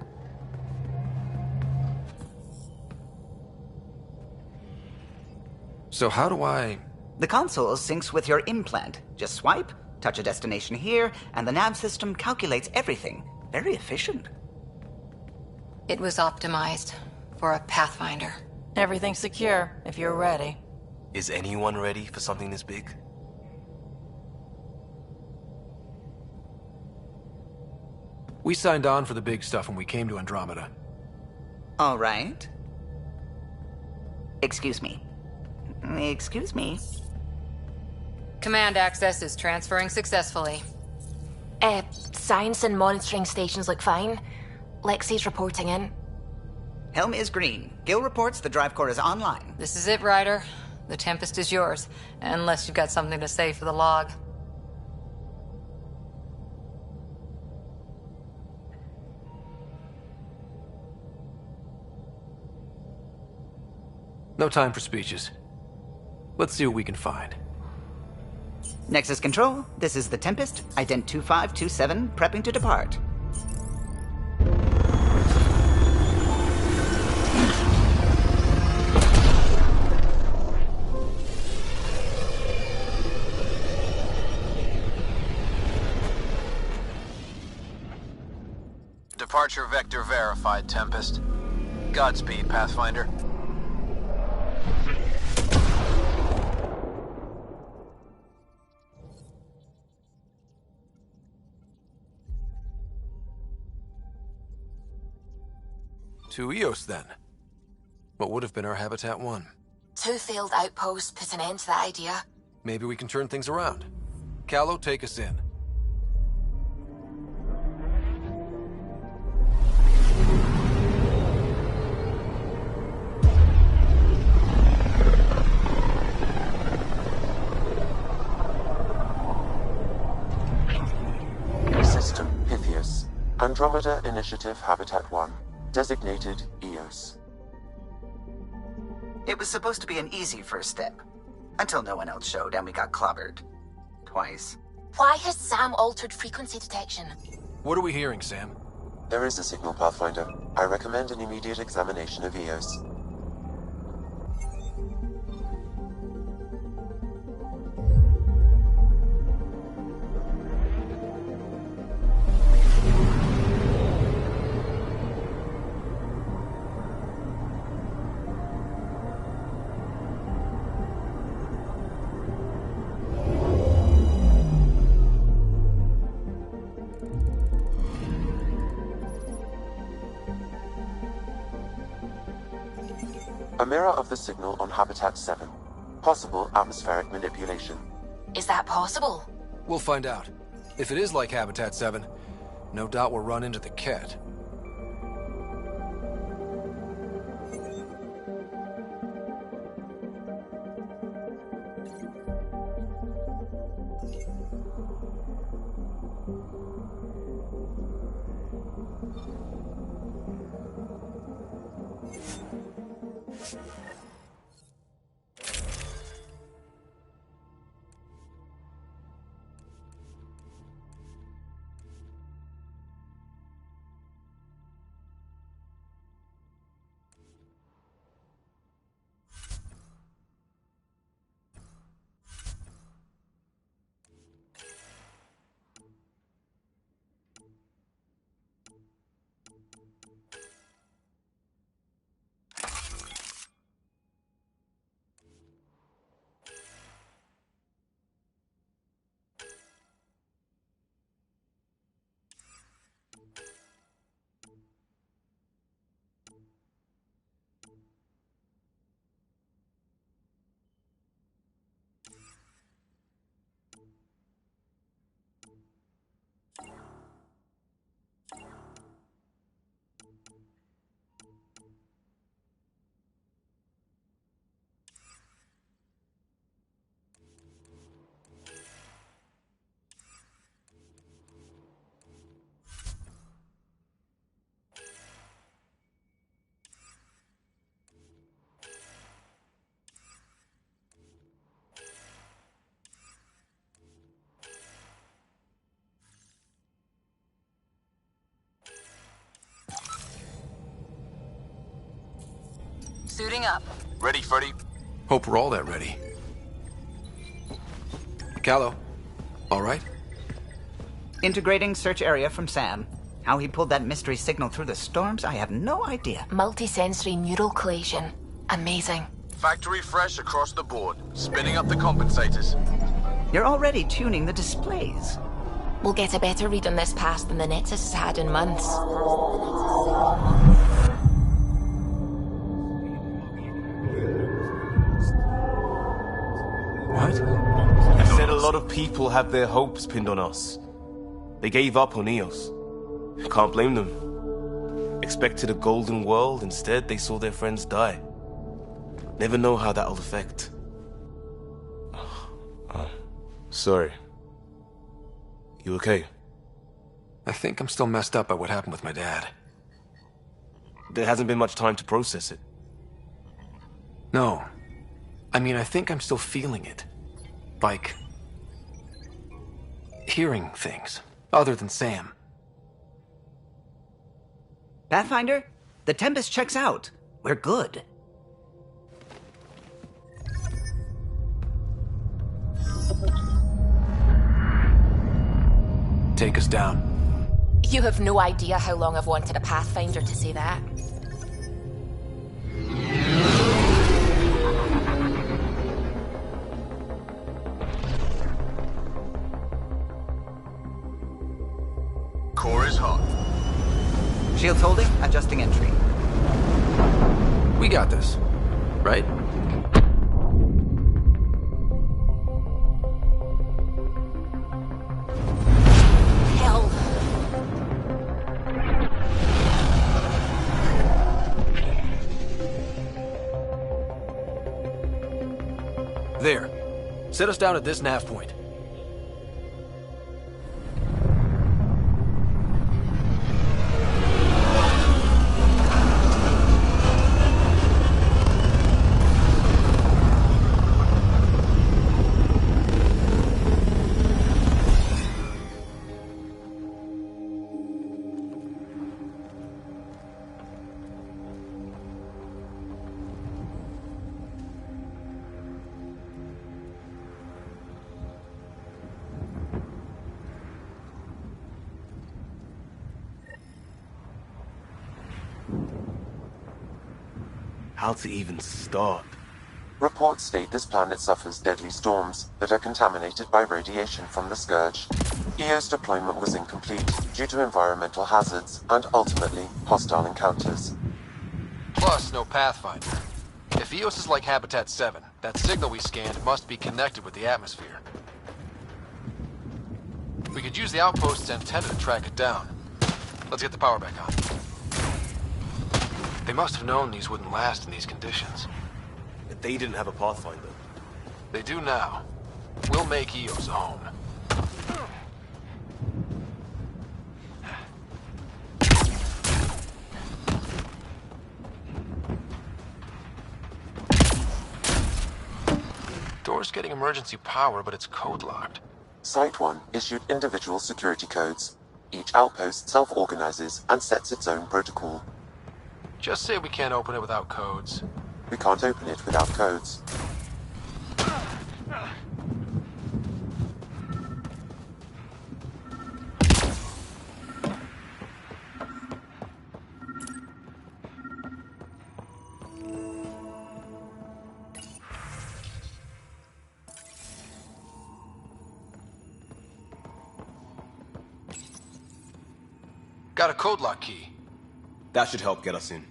So how do I... The console syncs with your implant. Just swipe, touch a destination here, and the nav system calculates everything. Very efficient. It was optimized for a Pathfinder. Everything's secure, if you're ready. Is anyone ready for something this big? We signed on for the big stuff when we came to Andromeda. All right. Excuse me. Excuse me. Command access is transferring successfully. Science and monitoring stations look fine. Lexi's reporting in. Helm is green. Gil reports the drive core is online. This is it, Ryder. The Tempest is yours, unless you've got something to say for the log. No time for speeches. Let's see what we can find. Nexus Control, this is the Tempest, ident 2527, prepping to depart. Departure vector verified, Tempest. Godspeed, Pathfinder. To Eos, then. What would have been our Habitat 1? 2 failed outposts put an end to that idea. Maybe we can turn things around. Callow, take us in. System Pythias. Andromeda Initiative Habitat 1. Designated Eos. It was supposed to be an easy first step. Until no one else showed and we got clobbered. Twice. Why has Sam altered frequency detection? What are we hearing, Sam? There is a signal, Pathfinder. I recommend an immediate examination of Eos. A mirror of the signal on Habitat 7. Possible atmospheric manipulation. Is that possible? We'll find out. If it is like Habitat 7, no doubt we'll run into the Ket. Suiting up. Ready, Freddy? Hope we're all that ready. Callow, all right? Integrating search area from Sam. How he pulled that mystery signal through the storms, I have no idea. Multisensory neural collation. Amazing. Factory fresh across the board. Spinning up the compensators. You're already tuning the displays. We'll get a better read on this pass than the Nexus has had in months. What? I said a lot of people have their hopes pinned on us. They gave up on Eos. I can't blame them. Expected a golden world, instead they saw their friends die. Never know how that'll affect. Sorry. You okay? I think I'm still messed up by what happened with my dad. There hasn't been much time to process it. No. I mean, I think I'm still feeling it. Like... hearing things. Other than Sam. Pathfinder, the Tempest checks out. We're good. Take us down. You have no idea how long I've wanted a Pathfinder to say that. Core is hot. Shields holding, adjusting entry. We got this, right? Hell. There. Set us down at this nav point. How to even start? Reports state this planet suffers deadly storms that are contaminated by radiation from the Scourge. EO's deployment was incomplete due to environmental hazards and ultimately hostile encounters. Plus, no Pathfinder. If EOS is like Habitat 7, that signal we scanned must be connected with the atmosphere. We could use the outpost's antenna to track it down. Let's get the power back on. They must have known these wouldn't last in these conditions. They didn't have a Pathfinder. They do now. We'll make EOS a home. Door's getting emergency power, but it's code-locked. Site 1 issued individual security codes. Each outpost self-organizes and sets its own protocol. Just say we can't open it without codes. We can't open it without codes. Got a code lock key. That should help get us in.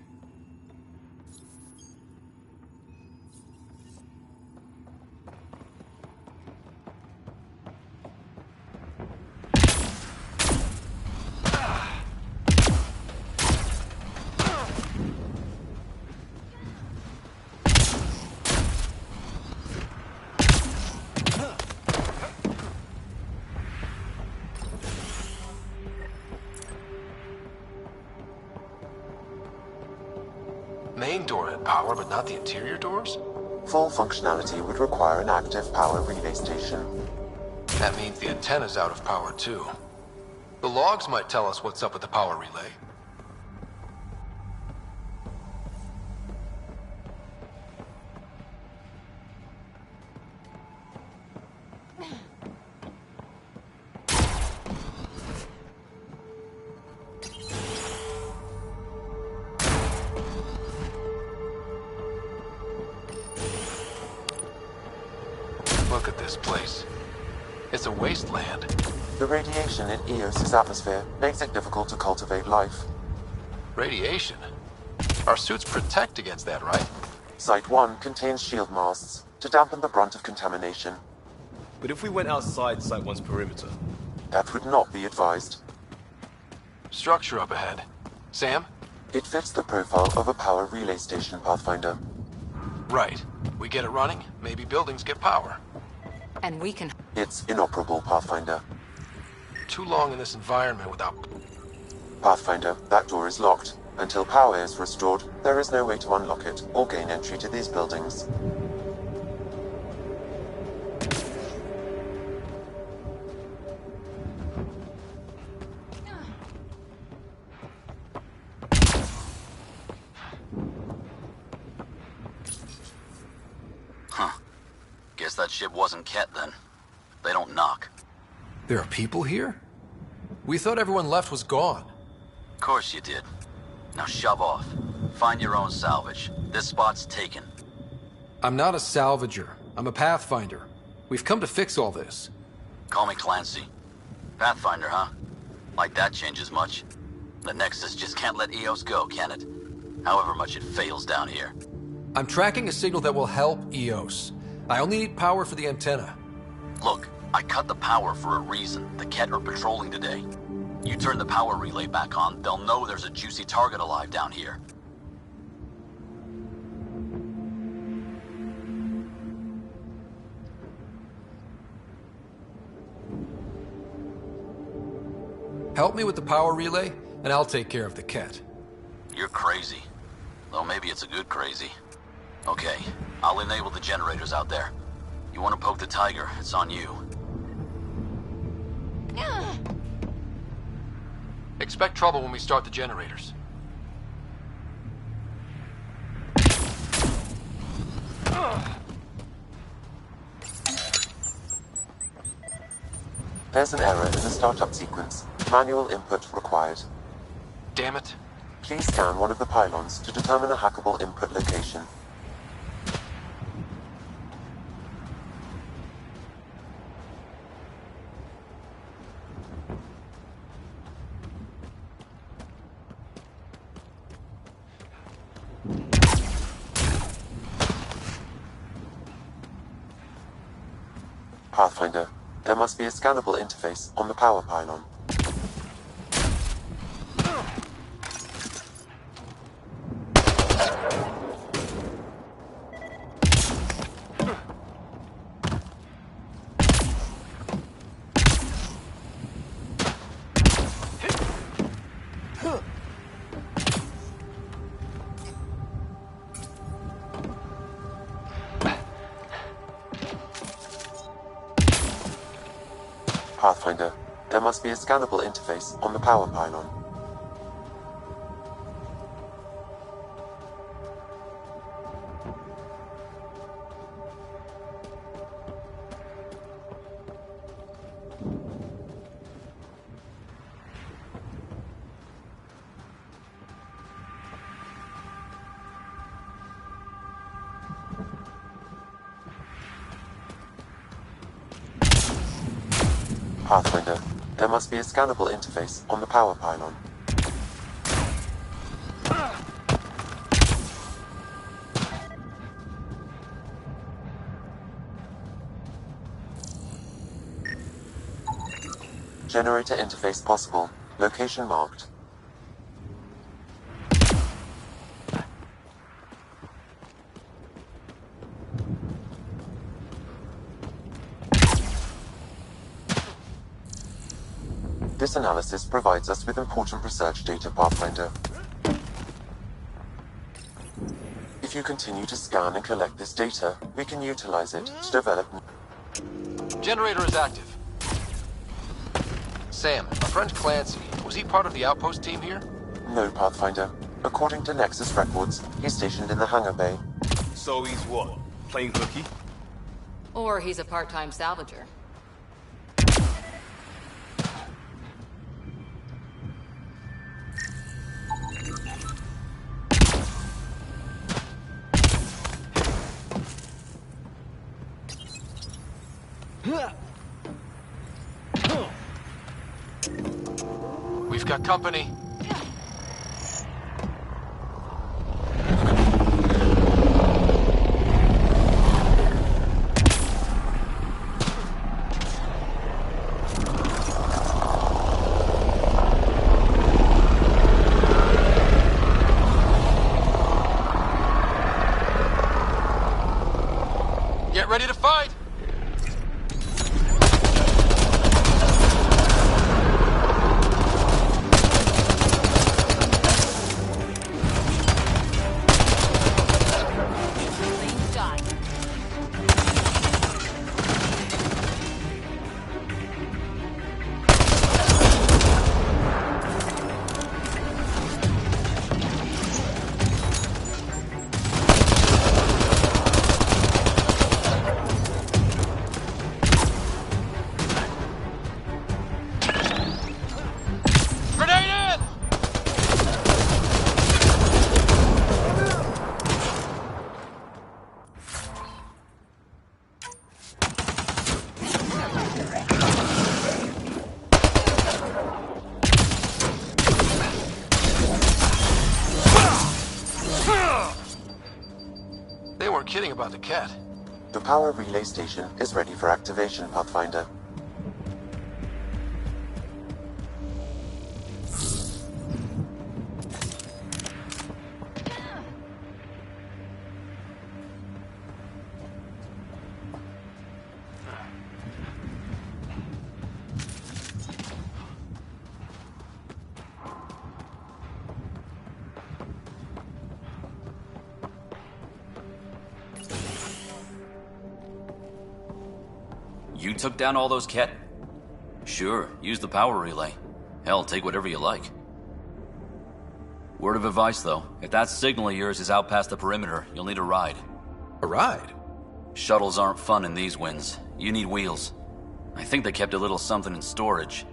Main door had power, but not the interior doors? Full functionality would require an active power relay station. That means the antenna's out of power, too. The logs might tell us what's up with the power relay. Look at this place. It's a wasteland. The radiation in EOS's atmosphere makes it difficult to cultivate life. Radiation? Our suits protect against that, right? Site 1 contains shield masts to dampen the brunt of contamination. But if we went outside Site 1's perimeter? That would not be advised. Structure up ahead. Sam? It fits the profile of a power relay station, Pathfinder. Right. We get it running, maybe buildings get power. And we can... It's inoperable, Pathfinder. Too long in this environment without... Pathfinder, that door is locked. Until power is restored, there is no way to unlock it or gain entry to these buildings. Huh. Guess that ship wasn't Ket then. They don't knock. There are people here? We thought everyone left was gone. Of course you did. Now shove off. Find your own salvage. This spot's taken. I'm not a salvager. I'm a Pathfinder. We've come to fix all this. Call me Clancy. Pathfinder, huh? Like that changes much. The Nexus just can't let EOS go, can it? However much it fails down here. I'm tracking a signal that will help EOS. I only need power for the antenna. Look, I cut the power for a reason. The Ket are patrolling today. You turn the power relay back on, they'll know there's a juicy target alive down here. Help me with the power relay, and I'll take care of the Ket. You're crazy. Though maybe it's a good crazy. Okay, I'll enable the generators out there. You want to poke the tiger, it's on you. Expect trouble when we start the generators. There's an error in the startup sequence. Manual input required. Damn it. Please scan one of the pylons to determine a hackable input location. Pathfinder, there must be a scannable interface on the power pylon. Pathfinder, there must be a scannable interface on the power pylon. Pathfinder, there must be a scannable interface on the power pylon. Generator interface possible. Location marked. This analysis provides us with important research data, Pathfinder. If you continue to scan and collect this data, we can utilize it to develop... Generator is active. Sam, our friend Clancy, was he part of the outpost team here? No, Pathfinder. According to Nexus records, he's stationed in the hangar bay. So he's what? Playing hooky? Or he's a part-time salvager. We've got company. Get ready to fight! They weren't kidding about the cat. The power relay station is ready for activation, Pathfinder. You took down all those Ket? Sure, use the power relay. Hell, take whatever you like. Word of advice, though. If that signal of yours is out past the perimeter, you'll need a ride. A ride? Shuttles aren't fun in these winds. You need wheels. I think they kept a little something in storage.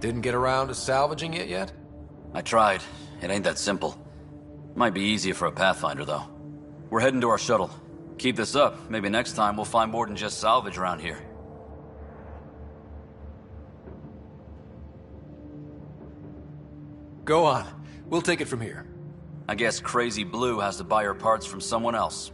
Didn't get around to salvaging it yet? I tried. It ain't that simple. Might be easier for a Pathfinder, though. We're heading to our shuttle. Keep this up. Maybe next time we'll find more than just salvage around here. Go on. We'll take it from here. I guess Crazy Blue has to buy her parts from someone else.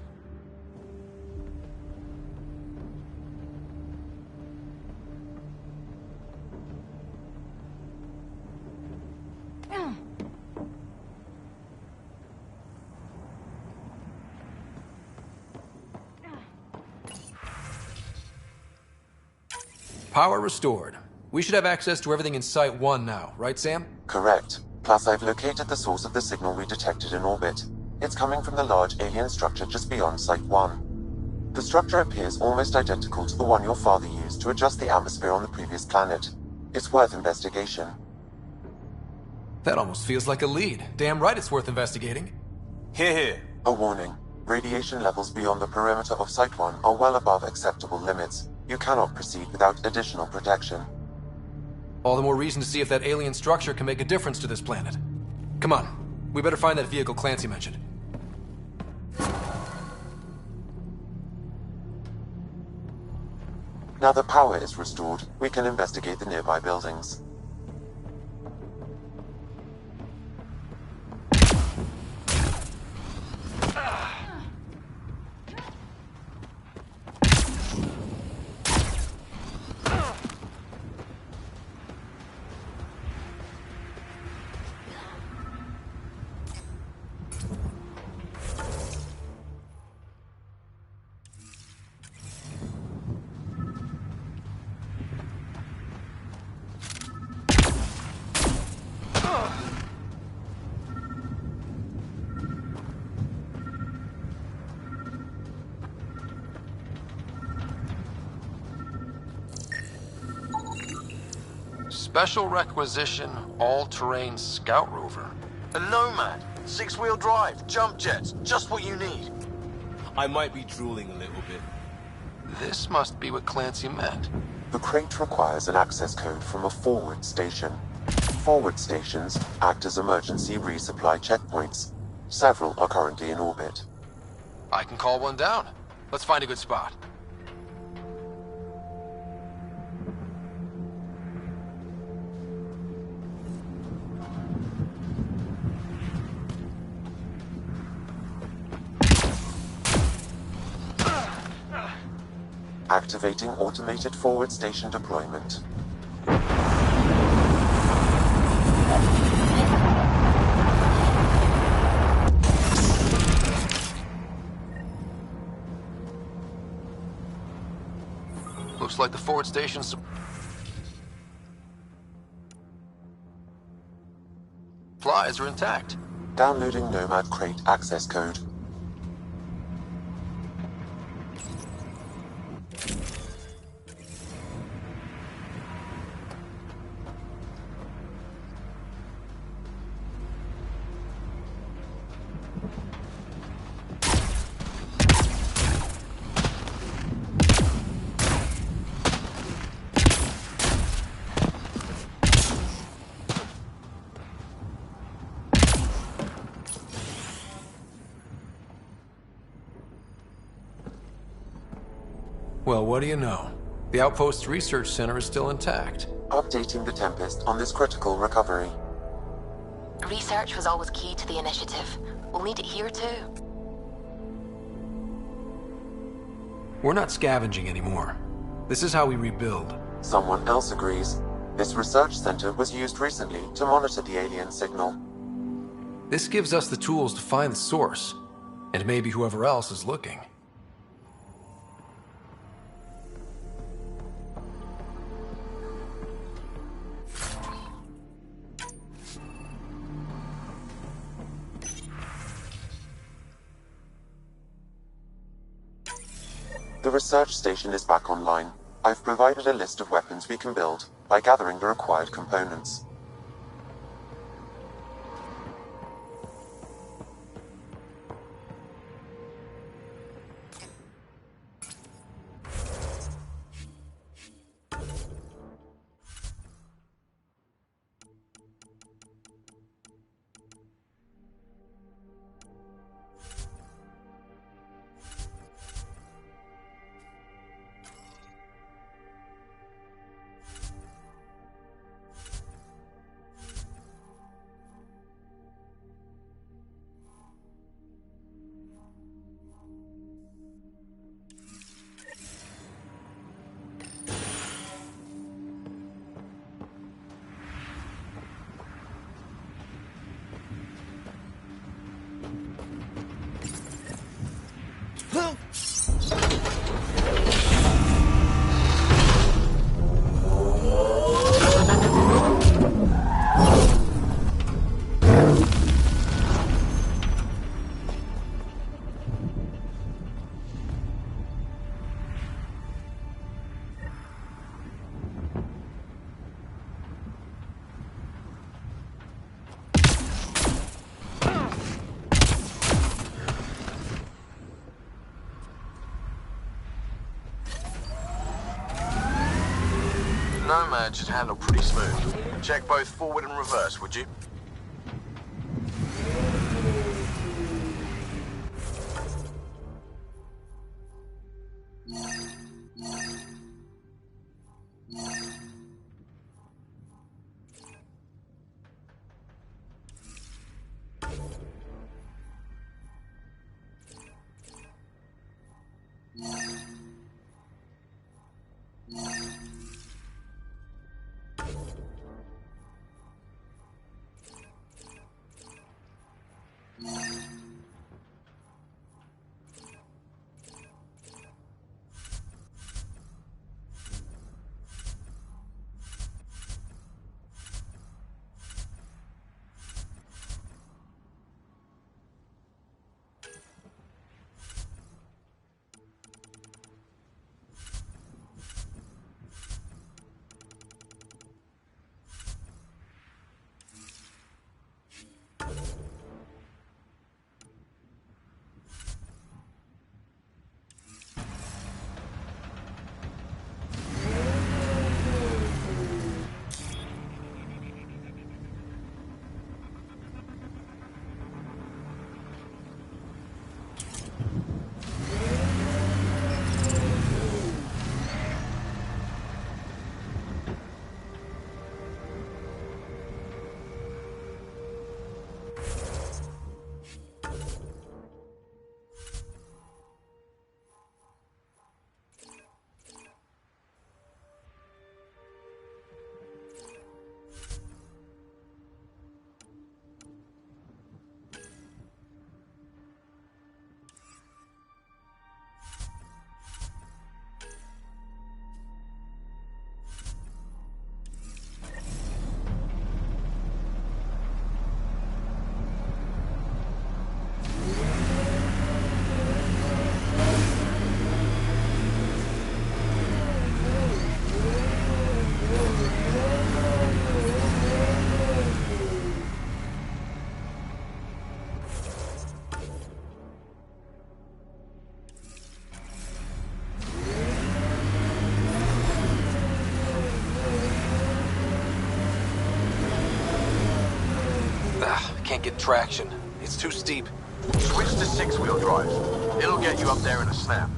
Power restored. We should have access to everything in Site 1 now, right, Sam? Correct. Plus, I've located the source of the signal we detected in orbit. It's coming from the large alien structure just beyond Site 1. The structure appears almost identical to the one your father used to adjust the atmosphere on the previous planet. It's worth investigation. That almost feels like a lead. Damn right it's worth investigating. Here. A warning. Radiation levels beyond the perimeter of Site 1 are well above acceptable limits. You cannot proceed without additional protection. All the more reason to see if that alien structure can make a difference to this planet. Come on. We better find that vehicle Clancy mentioned. Now that power is restored, we can investigate the nearby buildings. Special requisition, all-terrain scout rover. A Nomad, 6-wheel drive, jump jets, just what you need. I might be drooling a little bit. This must be what Clancy meant. The crate requires an access code from a forward station. Forward stations act as emergency resupply checkpoints. Several are currently in orbit. I can call one down. Let's find a good spot. Activating automated forward station deployment. Looks like the forward station's supplies are intact. Downloading Nomad crate access code. Well, what do you know? The Outpost's research center is still intact. Updating the Tempest on this critical recovery. Research was always key to the initiative. We'll need it here too. We're not scavenging anymore. This is how we rebuild. Someone else agrees. This research center was used recently to monitor the alien signal. This gives us the tools to find the source, and maybe whoever else is looking. The research station is back online. I've provided a list of weapons we can build by gathering the required components. land should handle pretty smooth. Check both forward and reverse, would you? Can't get traction. It's too steep. Switch to six-wheel drive. It'll get you up there in a snap.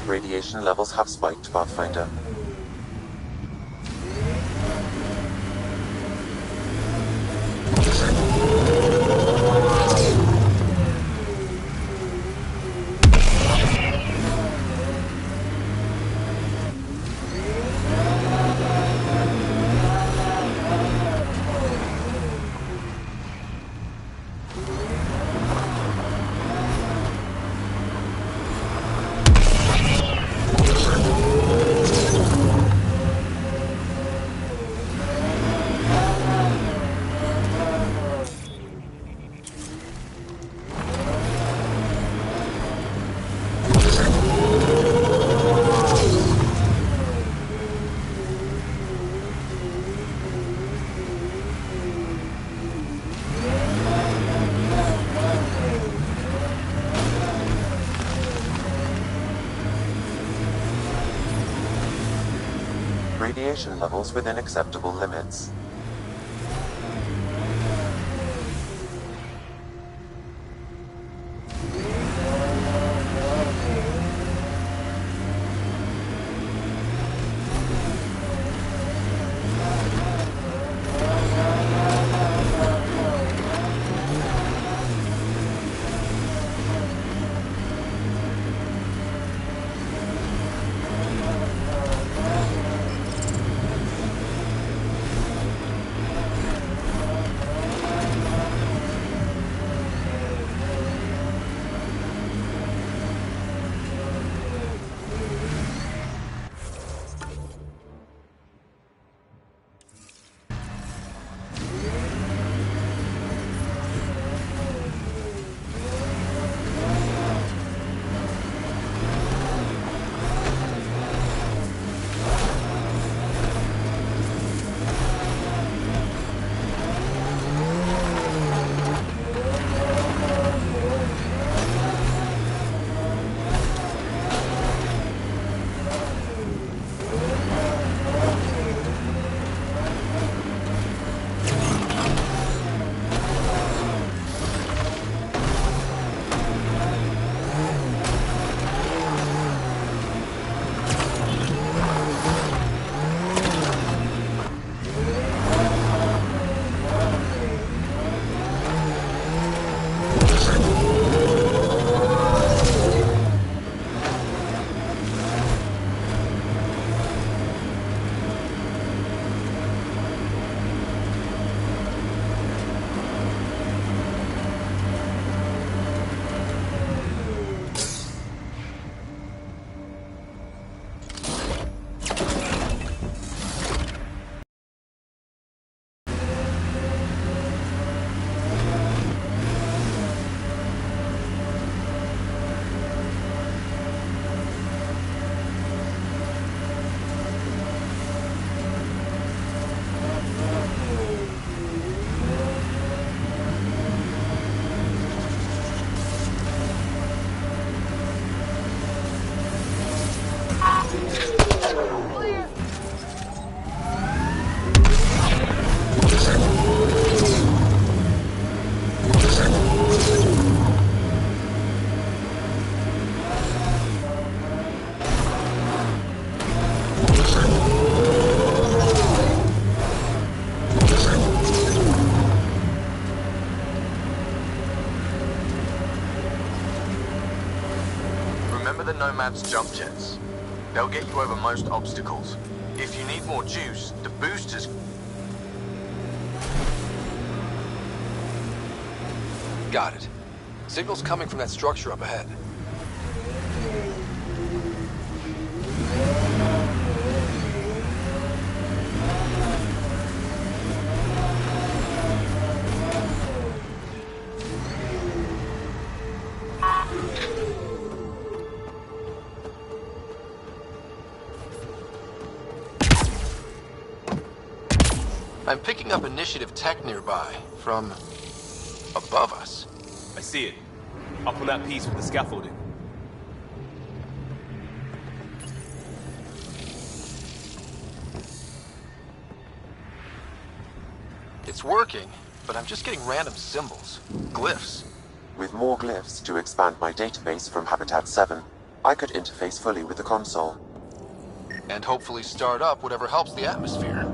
Radiation levels have spiked, Pathfinder. Radiation levels within acceptable limits. Nomad's jump jets. They'll get you over most obstacles. If you need more juice, the boosters... Got it. Signal's coming from that structure up ahead. I'm picking up initiative tech nearby, from above us. I see it. Up on that piece with the scaffolding. It's working, but I'm just getting random symbols. Glyphs. With more glyphs to expand my database from Habitat 7, I could interface fully with the console. And hopefully start up whatever helps the atmosphere.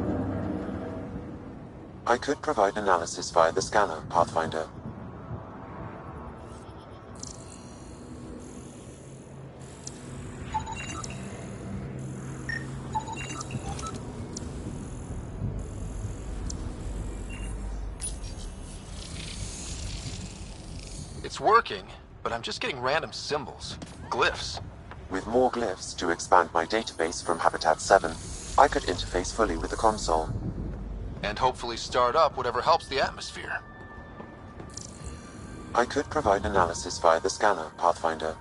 I could provide analysis via the scanner, Pathfinder. It's working, but I'm just getting random symbols. Glyphs. With more glyphs to expand my database from Habitat 7, I could interface fully with the console. And hopefully start up whatever helps the atmosphere. I could provide analysis via the scanner, Pathfinder.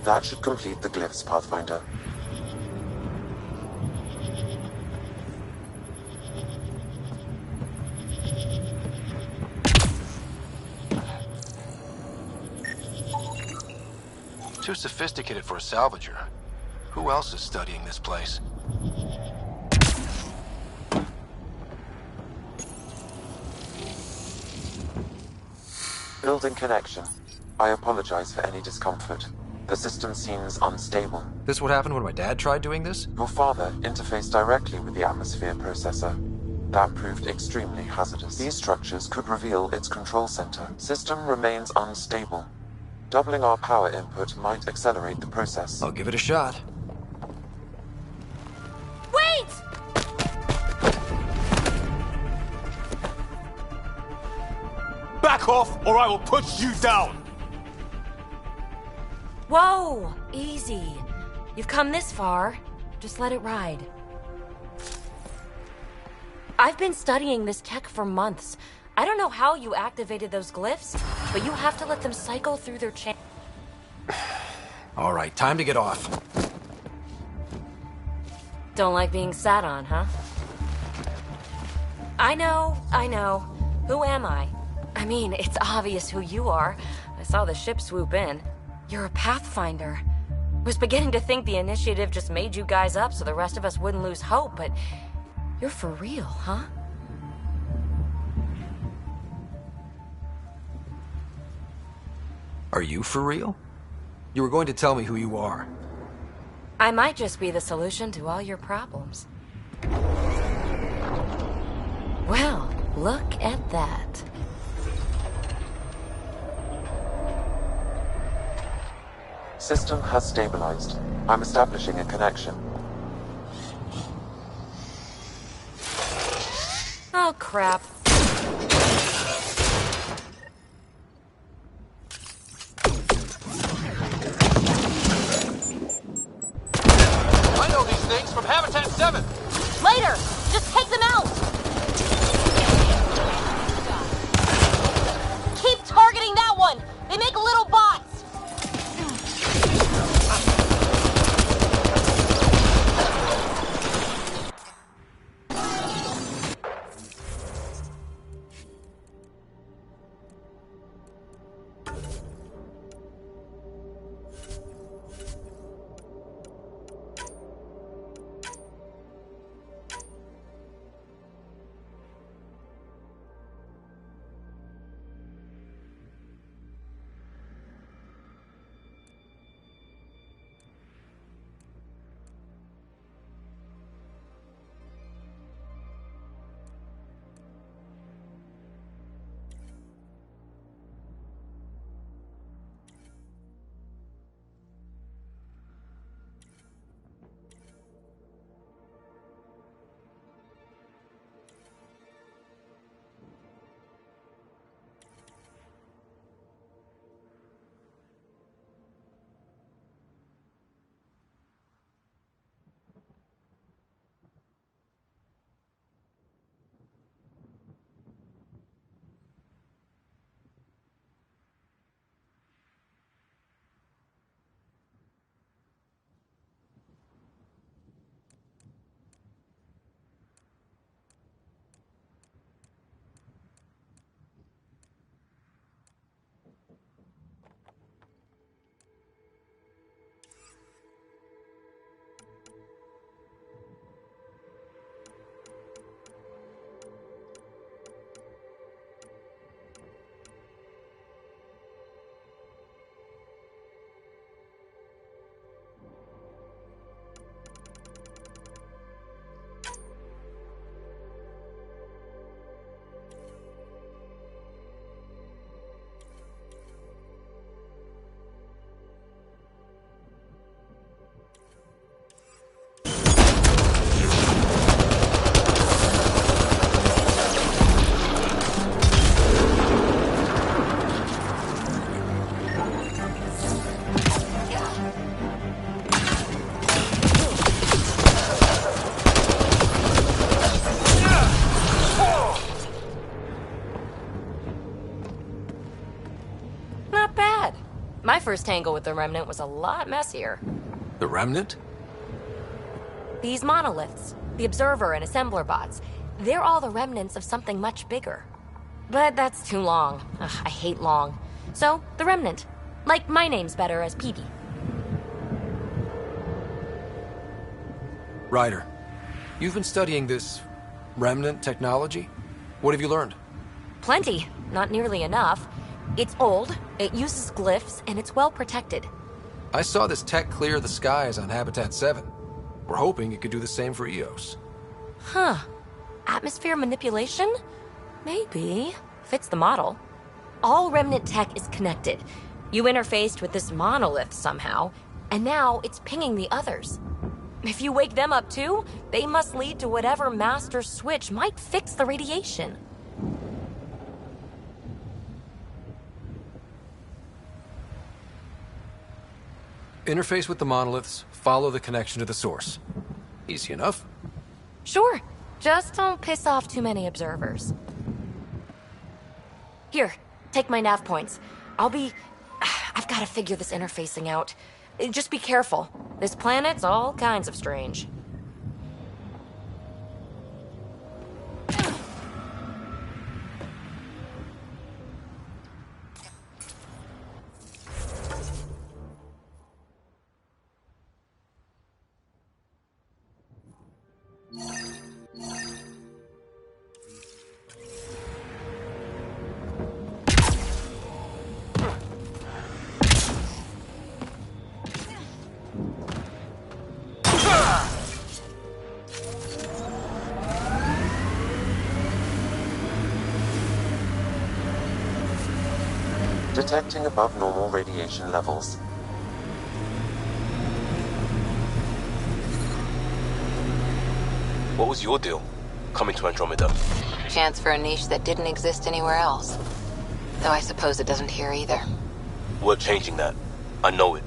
That should complete the glyphs, Pathfinder. Too sophisticated for a salvager. Who else is studying this place? Building connection. I apologize for any discomfort. The system seems unstable. This what happened when my dad tried doing this? Your father interfaced directly with the atmosphere processor. That proved extremely hazardous. These structures could reveal its control center. System remains unstable. Doubling our power input might accelerate the process. I'll give it a shot. Wait! Back off, or I will put you down! Whoa! Easy. You've come this far. Just let it ride. I've been studying this tech for months. I don't know how you activated those glyphs, but you have to let them cycle through their chain. All right, time to get off. Don't like being sat on, huh? I know. Who am I? I mean, it's obvious who you are. I saw the ship swoop in. You're a Pathfinder. Was beginning to think the initiative just made you guys up so the rest of us wouldn't lose hope, but you're for real, huh? Are you for real? You were going to tell me who you are. I might just be the solution to all your problems. Well, look at that. System has stabilized. I'm establishing a connection. Oh, crap. I know these things from Habitat 7! Later! Just take them out! Keep targeting that one! They make little bots! My first tangle with the Remnant was a lot messier. The Remnant? These monoliths, the Observer and Assembler bots, they're all the remnants of something much bigger. But that's too long. Ugh, I hate long. So, the Remnant. Like, my name's better as Peavy. Ryder, you've been studying this Remnant technology? What have you learned? Plenty. Not nearly enough. It's old, it uses glyphs, and it's well protected. I saw this tech clear the skies on Habitat 7. We're hoping it could do the same for EOS. Huh. Atmosphere manipulation? Maybe. Fits the model. All Remnant tech is connected. You interfaced with this monolith somehow, and now it's pinging the others. If you wake them up too, they must lead to whatever master switch might fix the radiation. Interface with the monoliths, follow the connection to the source. Easy enough. Sure. Just don't piss off too many observers. Here, take my nav points. I've got to figure this interfacing out. Just be careful. This planet's all kinds of strange. Detecting above normal radiation levels. What was your deal, coming to Andromeda? Chance for a niche that didn't exist anywhere else. Though I suppose it doesn't here either. We're changing that. I know it.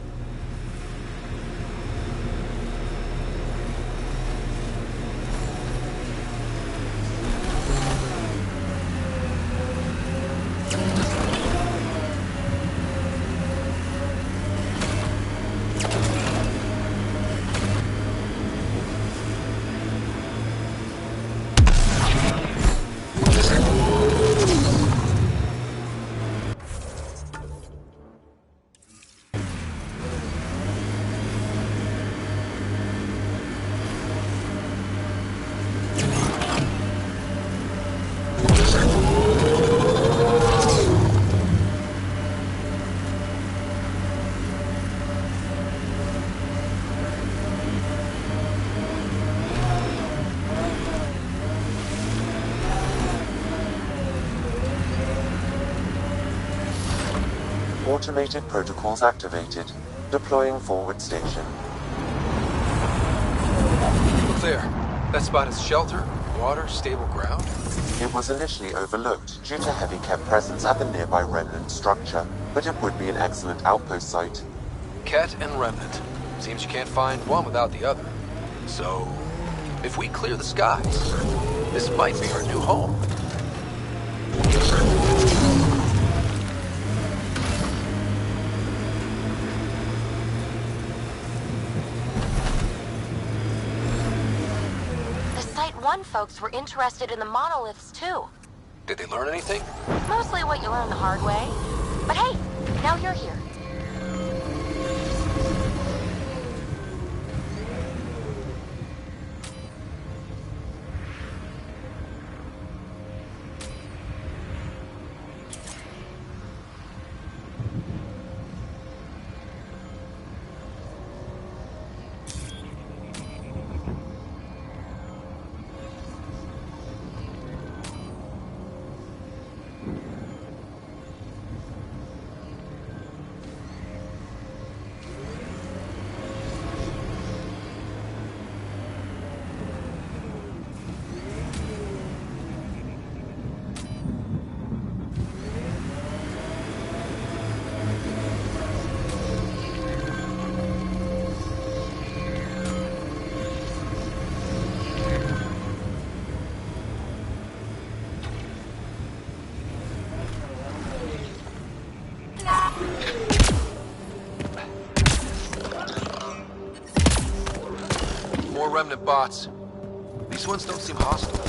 Automated protocols activated. Deploying forward station. Look there. That spot is shelter, water, stable ground. It was initially overlooked due to heavy kept presence at the nearby remnant structure, but it would be an excellent outpost site. Ket and remnant. Seems you can't find one without the other. So, if we clear the skies, this might be our new home. One folks were interested in the monoliths too. Did they learn anything? Mostly what you learn the hard way. But hey, now you're here. More remnant bots. These ones don't seem hostile.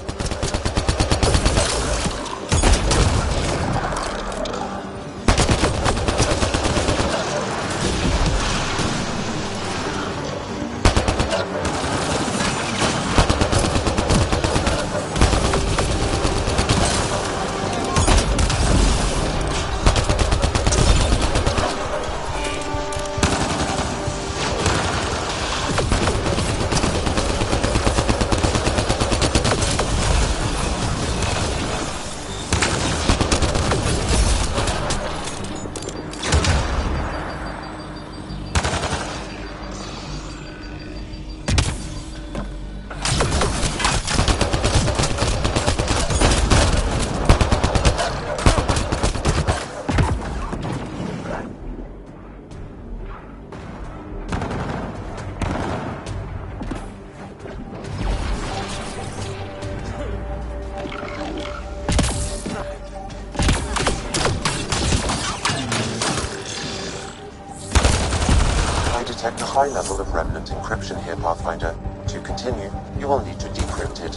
I detect a high level of remnant encryption here, Pathfinder. To continue, you will need to decrypt it.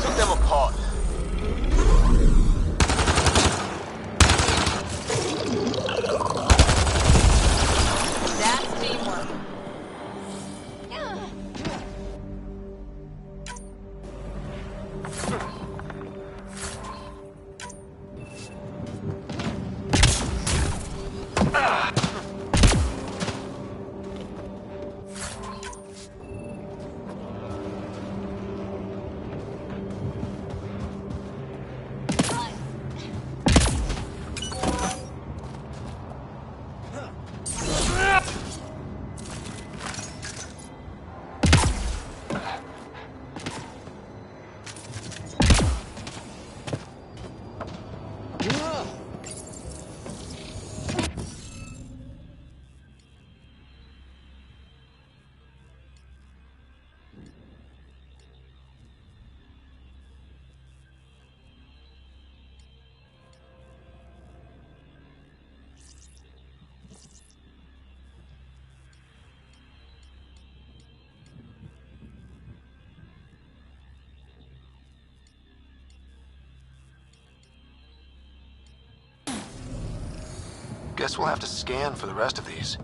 Took them apart. That's teamwork. Guess we'll have to scan for the rest of these.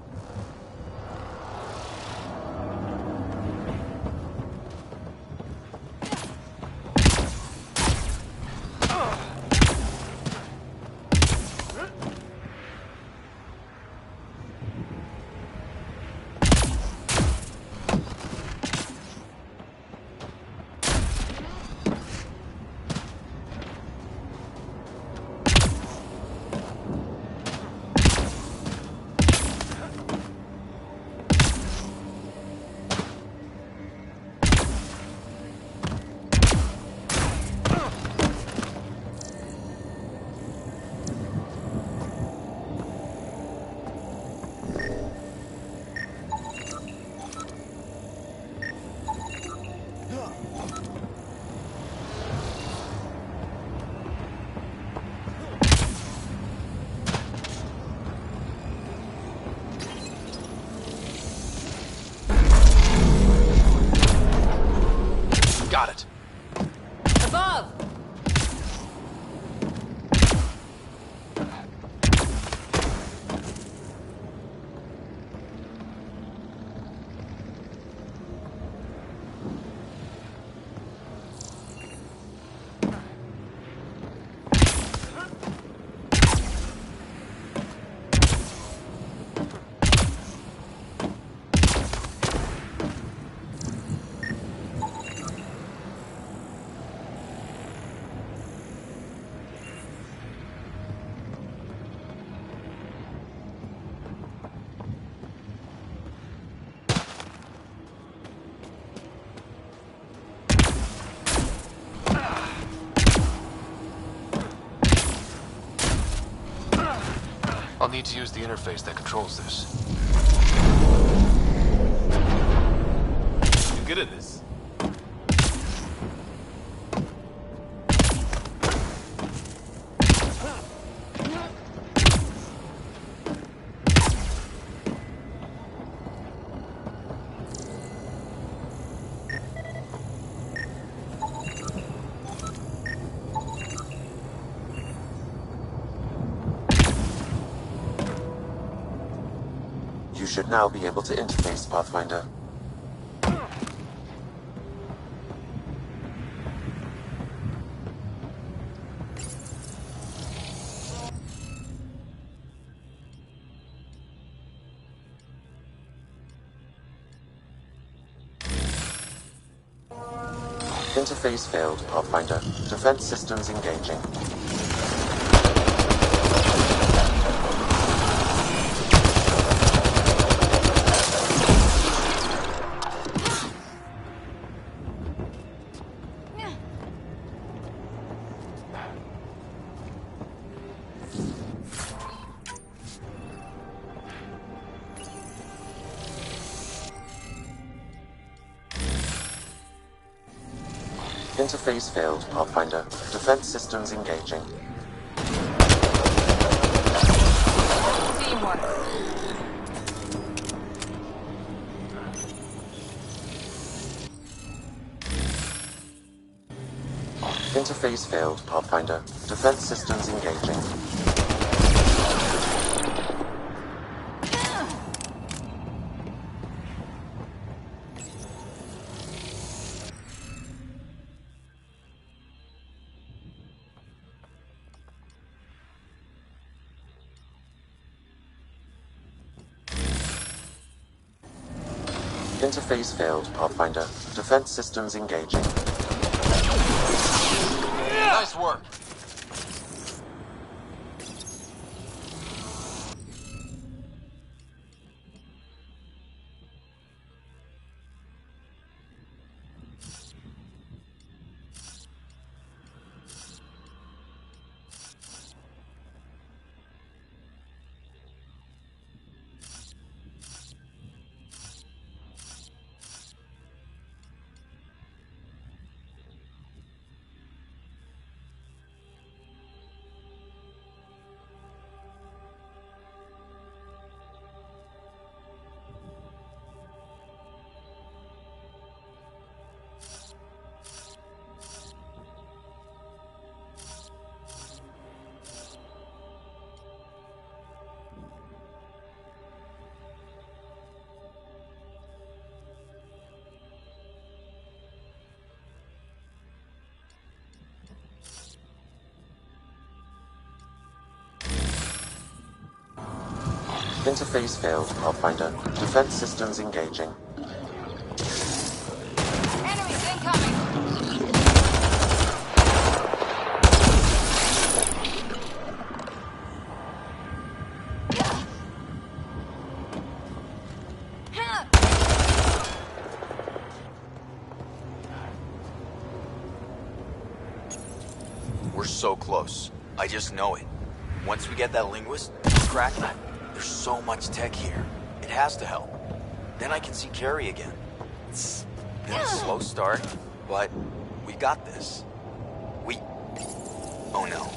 Got it. Above! I'll need to use the interface that controls this. You're good at this. You should now be able to interface, Pathfinder. Interface failed, Pathfinder. Defense systems engaging. Interface failed, Pathfinder. Defense systems engaging. Teamwork. Interface failed, Pathfinder. Defense systems engaging. Interface failed, Pathfinder. Defense systems engaging. Nice work. Interface failed, Pathfinder. Defense systems engaging. Enemies incoming! We're so close. I just know it. Once we get that linguist cracked, there's so much tech here. It has to help. Then I can see Carrie again. It's been a slow start, but we got this. Oh no.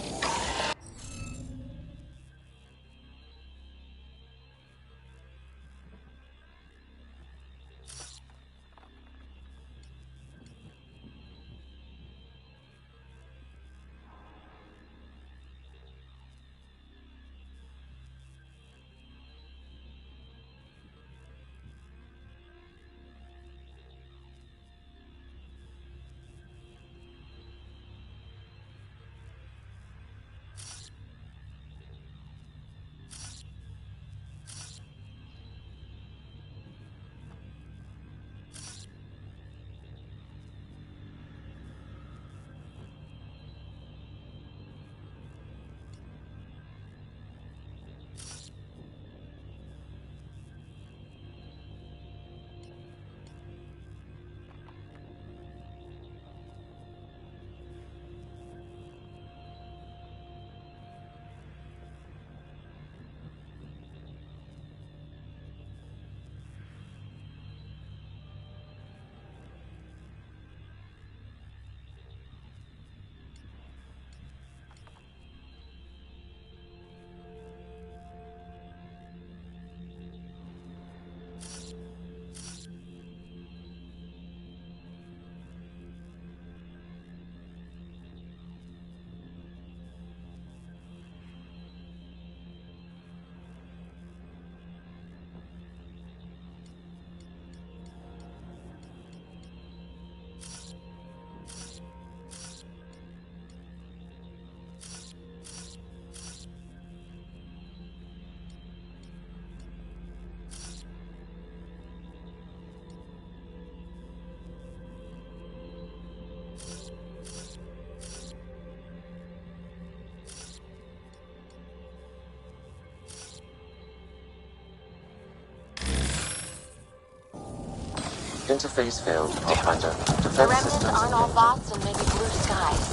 Interface failed, Pathfinder. The Defense remnants systems aren't all engaging. bots and maybe blue skies.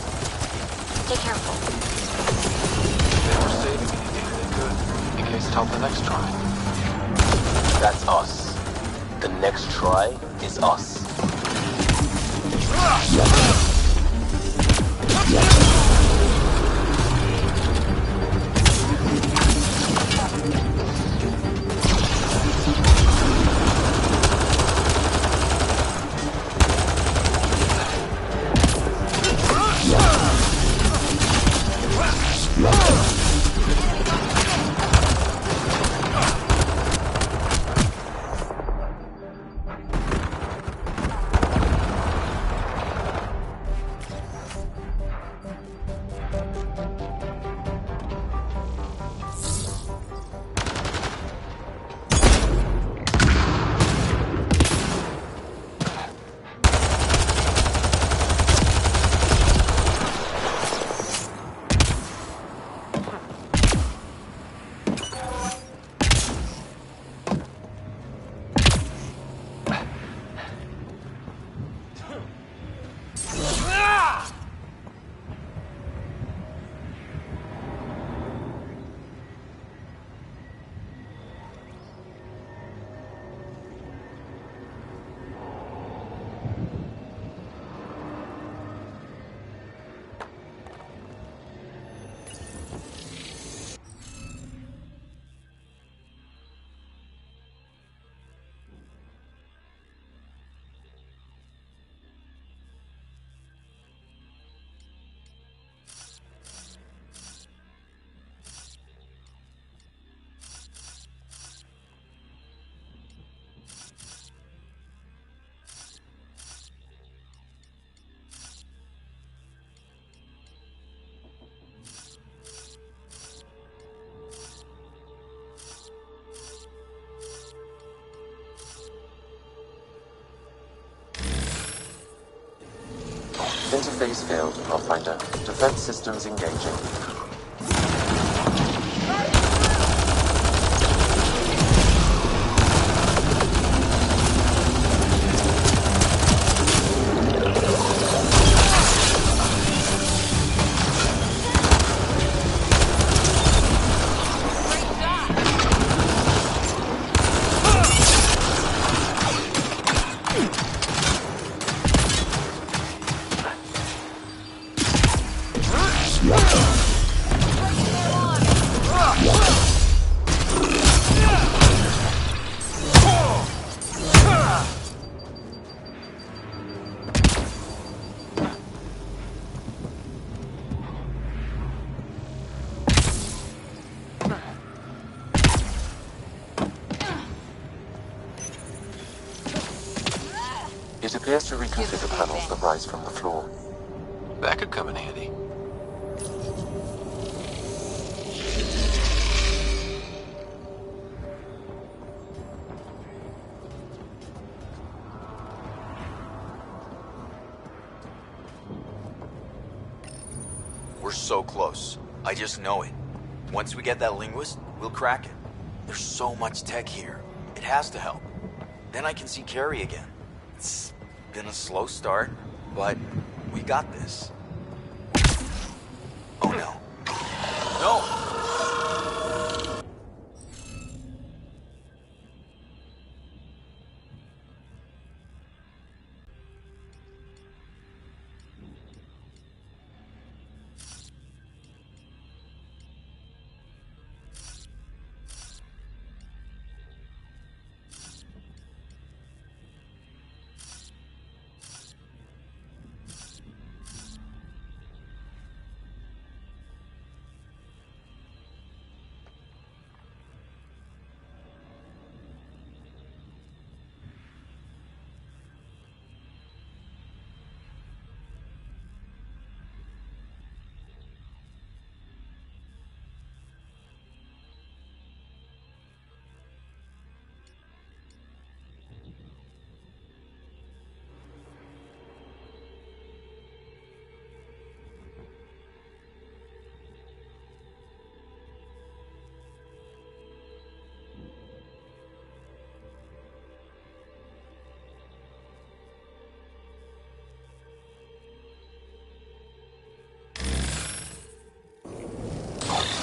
Stay careful. They were saving anything they could, in case it helped the next try. That's us. The next try is us. Interface failed, Pathfinder. Defense systems engaging. It appears to reconfigure panels that rise from the floor. That could come in handy. We're so close. I just know it. Once we get that linguist, we'll crack it. There's so much tech here. It has to help. Then I can see Carrie again. It's been a slow start, but we got this. Oh no. No!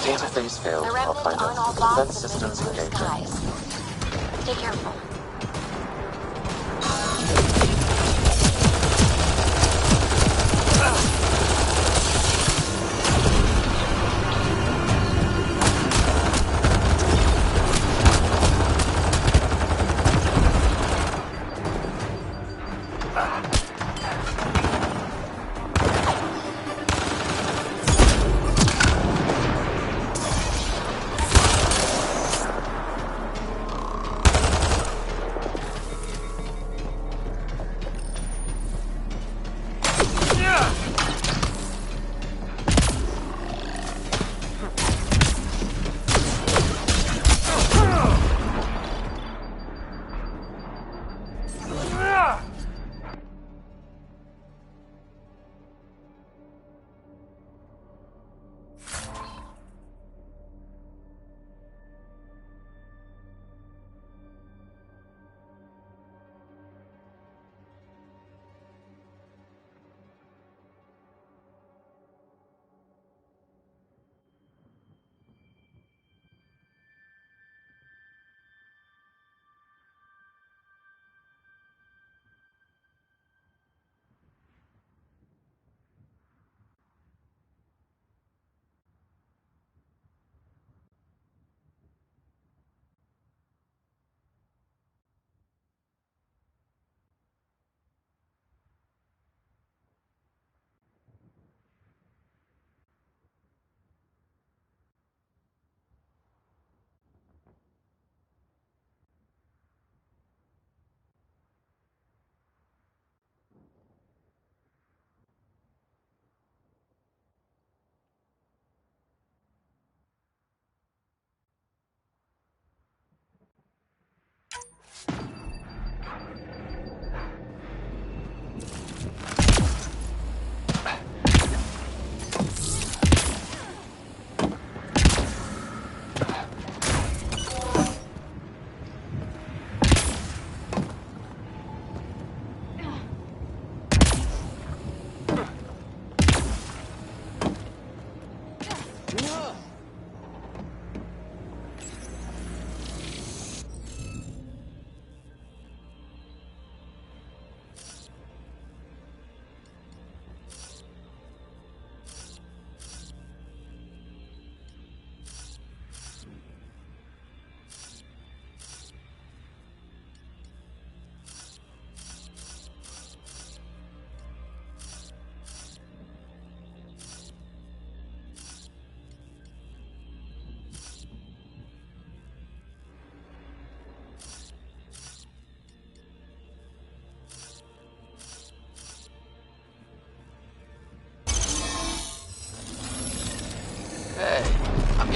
Interface failed, The remnants Pathfinder. aren't all Defense bombs in the systems blue engaging. skies. Stay careful.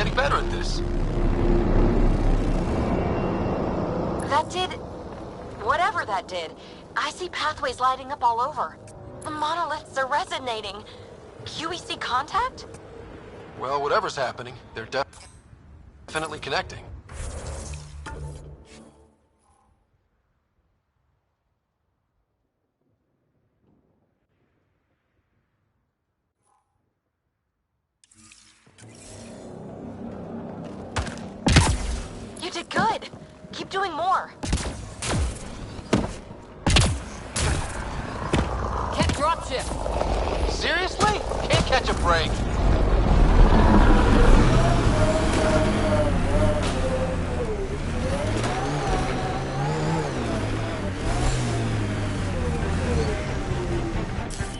getting better at this. That did... whatever that did. I see pathways lighting up all over. The monoliths are resonating. QEC contact? Well, whatever's happening, they're definitely connecting. You did good. Keep doing more. Can't drop shift. Seriously? Can't catch a break.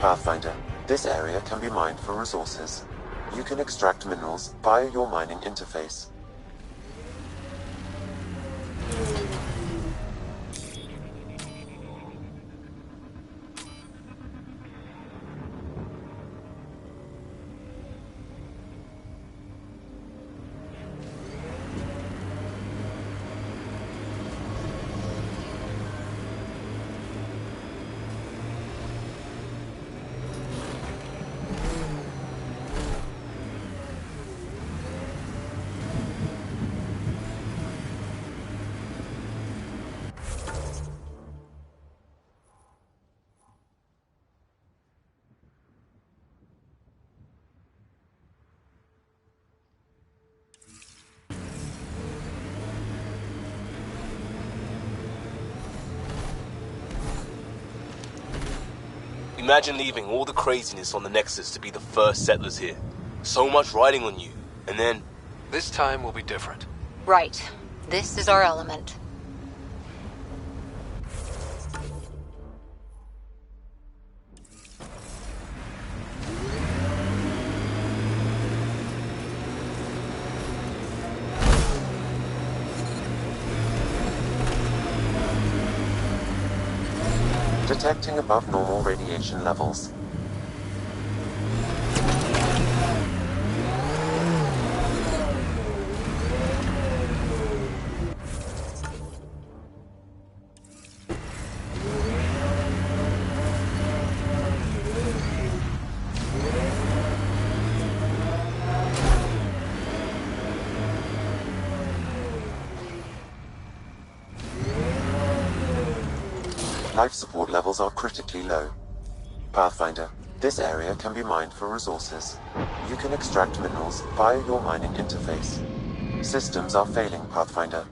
Pathfinder, this area can be mined for resources. You can extract minerals via your mining interface. Imagine leaving all the craziness on the Nexus to be the first settlers here. So much riding on you, and then... This time will be different. Right. This is our element. Detecting above normal radiation levels. Life support levels are critically low. Pathfinder, this area can be mined for resources. You can extract minerals via your mining interface. Systems are failing, Pathfinder.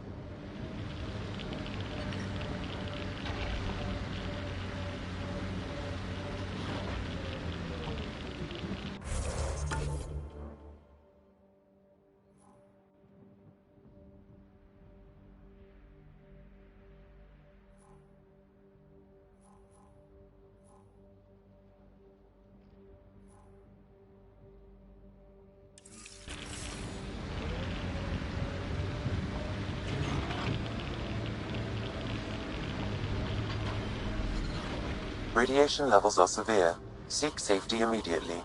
Radiation levels are severe. Seek safety immediately.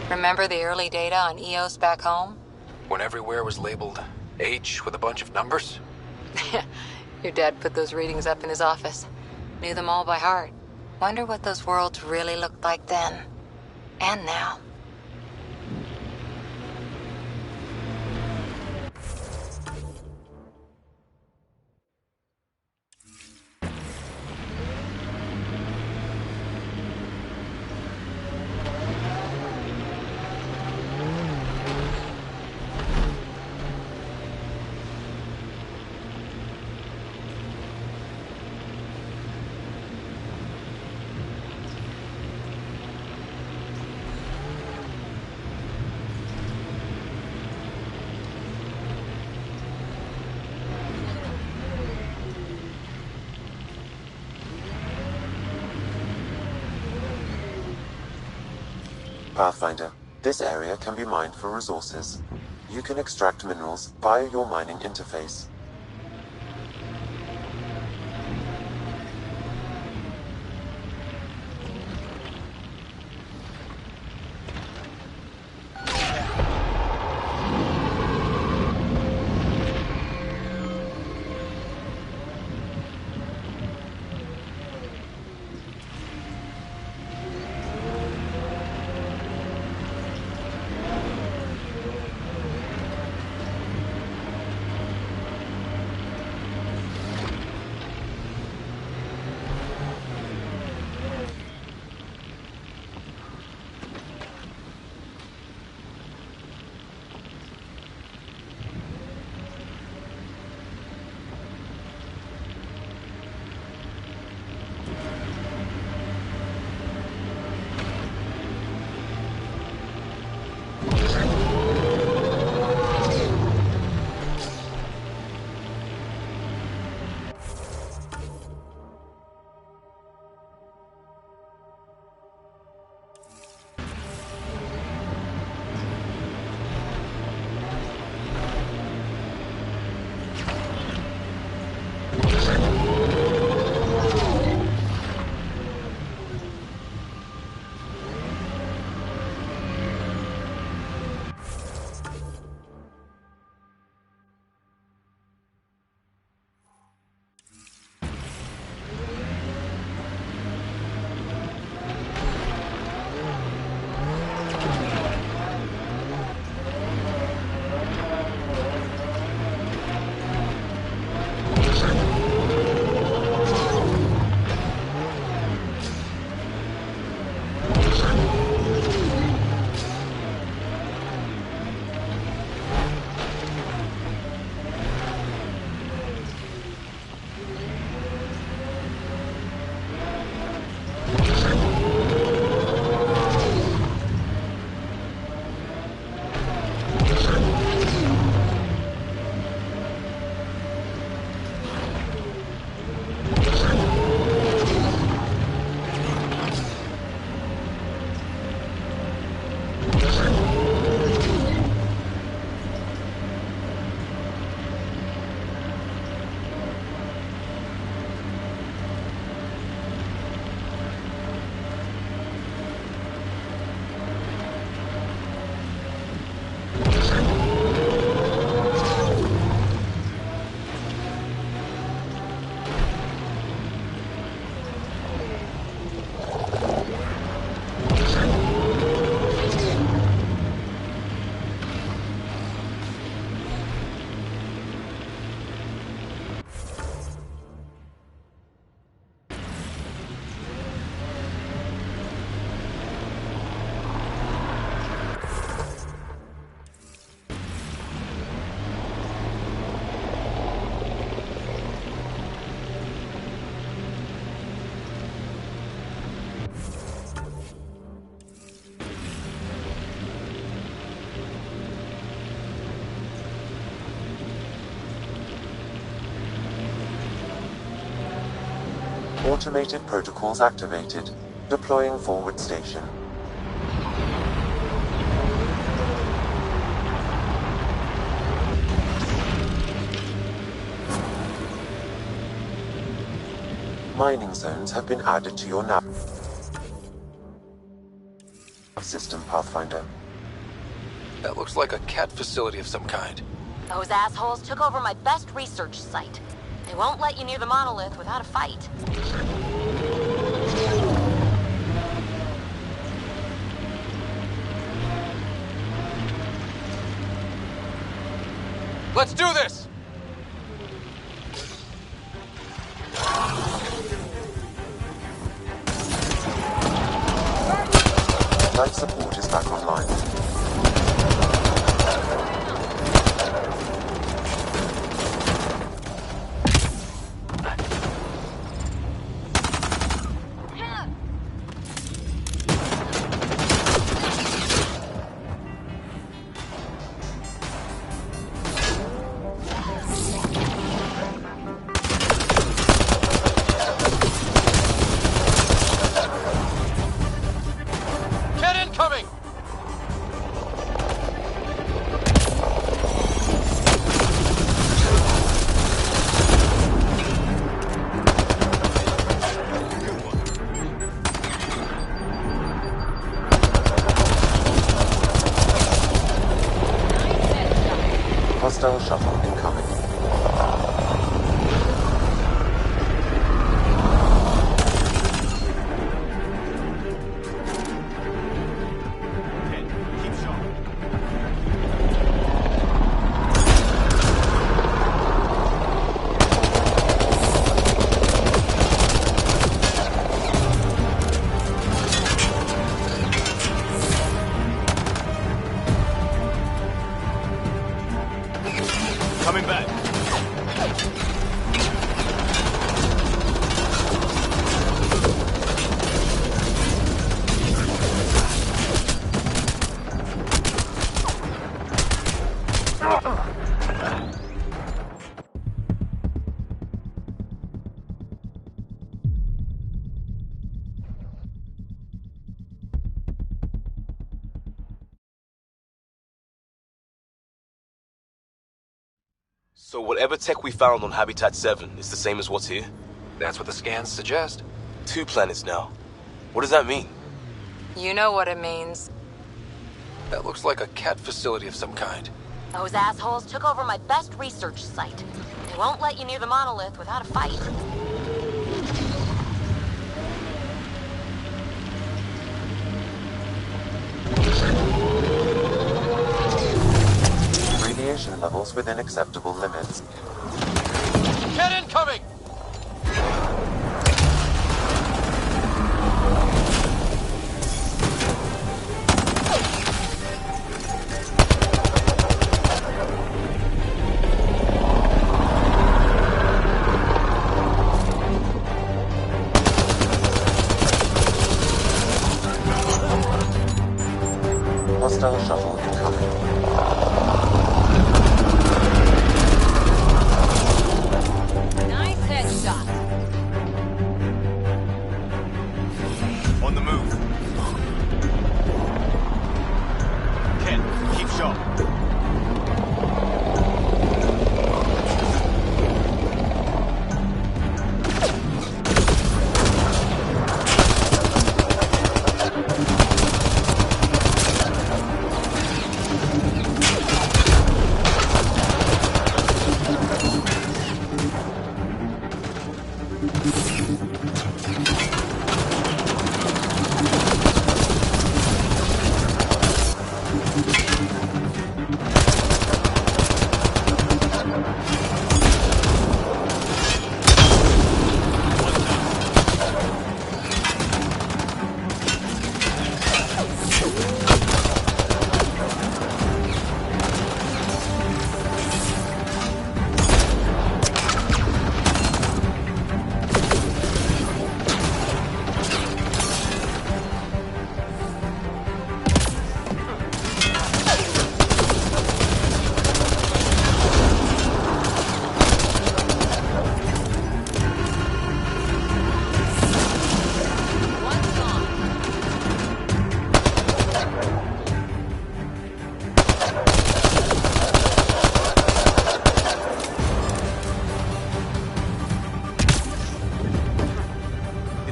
Remember the early data on EOS back home? When everywhere was labeled H with a bunch of numbers? Your dad put those readings up in his office. Knew them all by heart. Wonder what those worlds really looked like then. And now. Pathfinder, this area can be mined for resources. You can extract minerals via your mining interface. Automated protocols activated. Deploying forward station. Mining zones have been added to your nav system, Pathfinder. That looks like a cat facility of some kind. Those assholes took over my best research site. They won't let you near the monolith without a fight. Let's do this! Life support is back online. Get incoming! So whatever tech we found on Habitat 7 is the same as what's here? That's what the scans suggest. 2 planets now. What does that mean? You know what it means. That looks like a cat facility of some kind. Those assholes took over my best research site. They won't let you near the monolith without a fight. Radiation levels within acceptable limits. Get incoming! Hostile shuttle incoming. Nice headshot. On the move. Ken, keep sharp.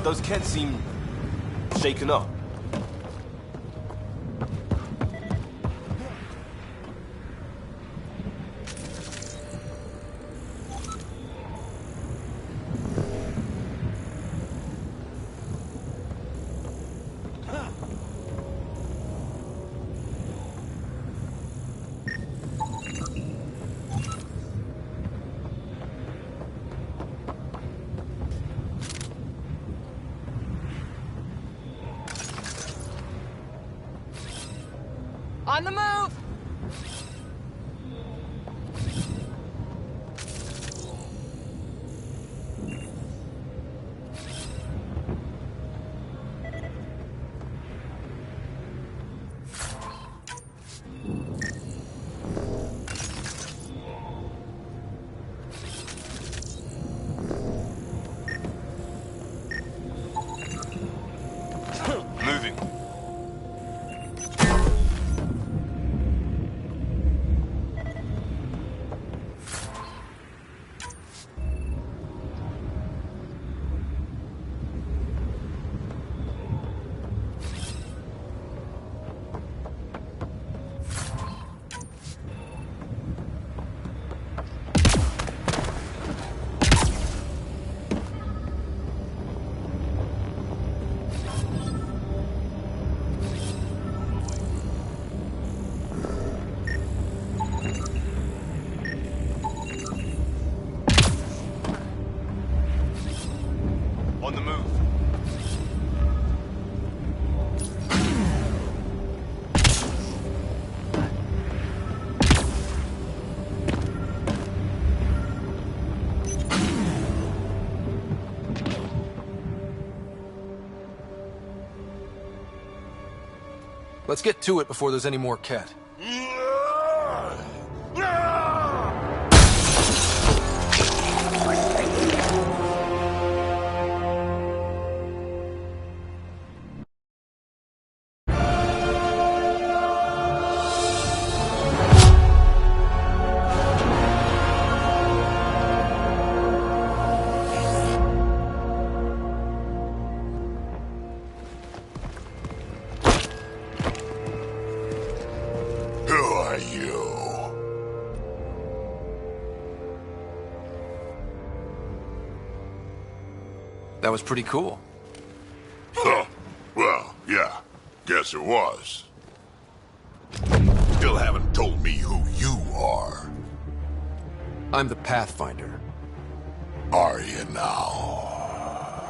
Those Kents seem shaken up. On the move! Moving. On the move. Let's get to it before there's any more cat. That was pretty cool. Huh. Well, yeah. Guess it was. Still haven't told me who you are. I'm the Pathfinder. Are you now?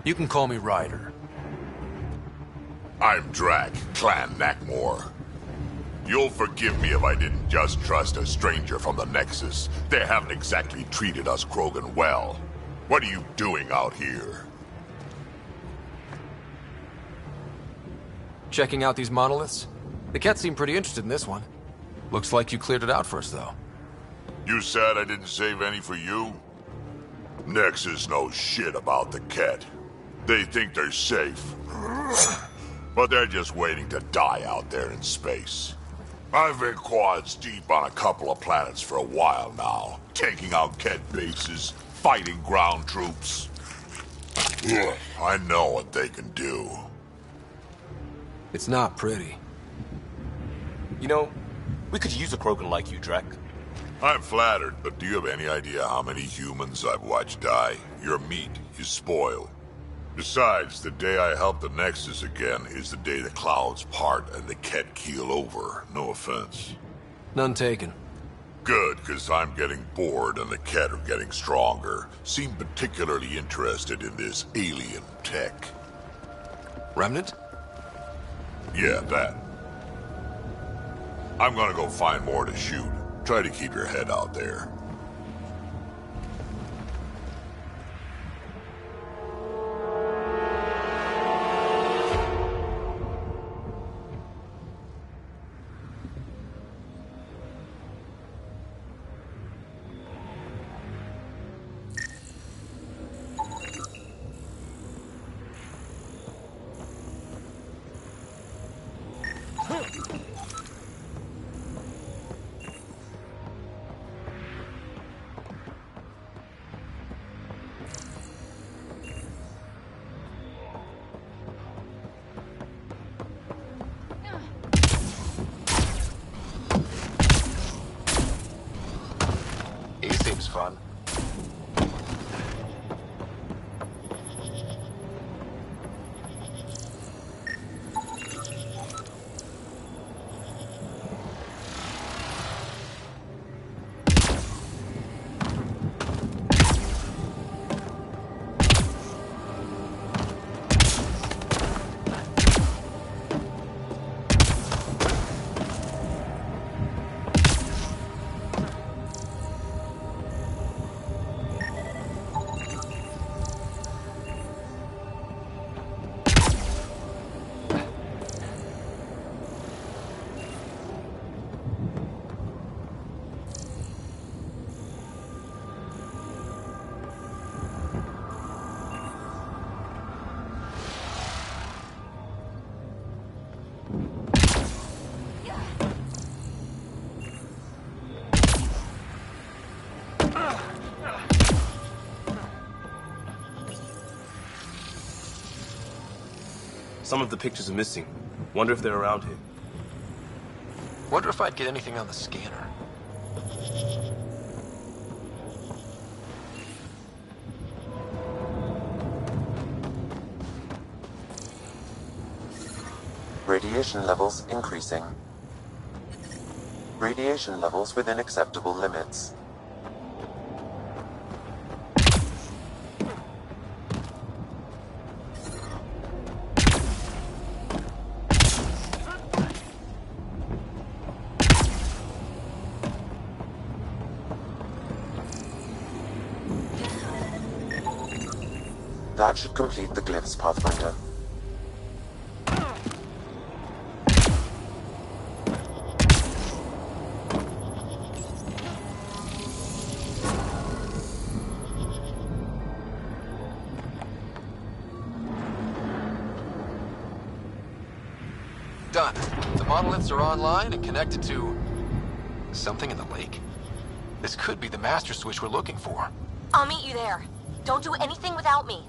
You can call me Ryder. I'm Drac, Clan Nakmor. You'll forgive me if I didn't just trust a stranger from the Nexus. They haven't exactly treated us Krogan well. What are you doing out here? Checking out these monoliths? The Ket seemed pretty interested in this one. Looks like you cleared it out for us, though. You said I didn't save any for you? Nexus knows shit about the Ket. They think they're safe. But they're just waiting to die out there in space. I've been quads deep on a couple of planets for a while now, taking out Ket bases, fighting ground troops. I know what they can do. It's not pretty. You know, we could use a Krogan like you, Drac. I'm flattered, but do you have any idea how many humans I've watched die? Your meat is spoiled. Besides, the day I help the Nexus again is the day the clouds part and the Ket keel over. No offense. None taken. Good, because I'm getting bored and the Ket are getting stronger. Seem particularly interested in this alien tech. Remnant? Yeah, that. I'm gonna go find more to shoot. Try to keep your head out there. Fun. Some of the pictures are missing. Wonder if they're around here. Wonder if I'd get anything on the scanner. Radiation levels increasing. Radiation levels within acceptable limits. That should complete the glyphs, Pathfinder. Done. The monoliths are online and connected to something in the lake. This could be the master switch we're looking for. I'll meet you there. Don't do anything without me.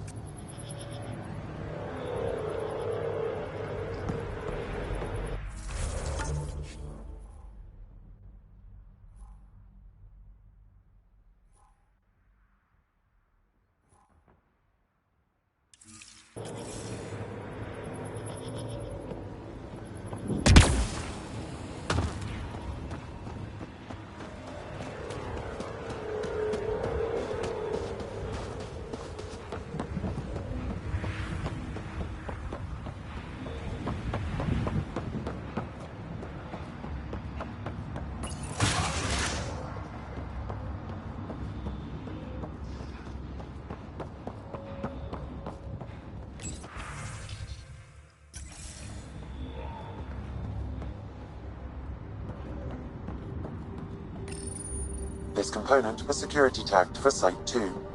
This component was security tagged for Site 2.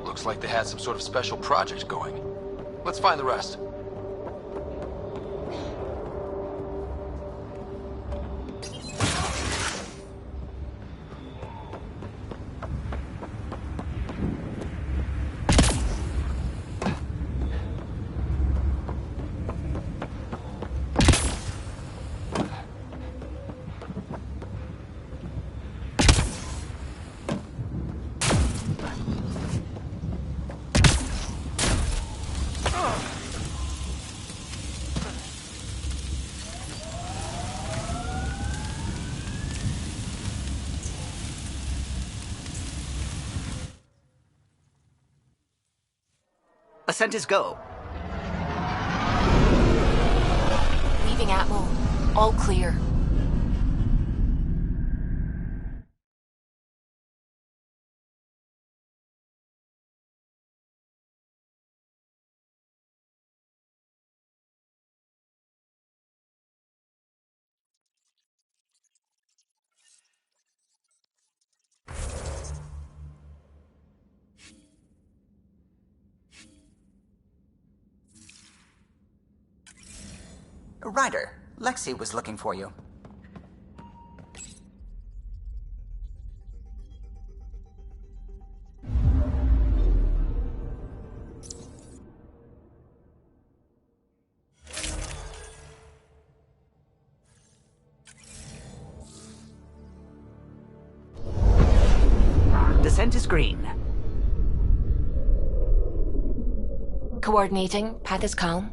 Looks like they had some sort of special project going. Let's find the rest. Ascent is go. Leaving Atmo. All clear. Ryder, Lexi was looking for you. Descent is green. Coordinating. Path is calm.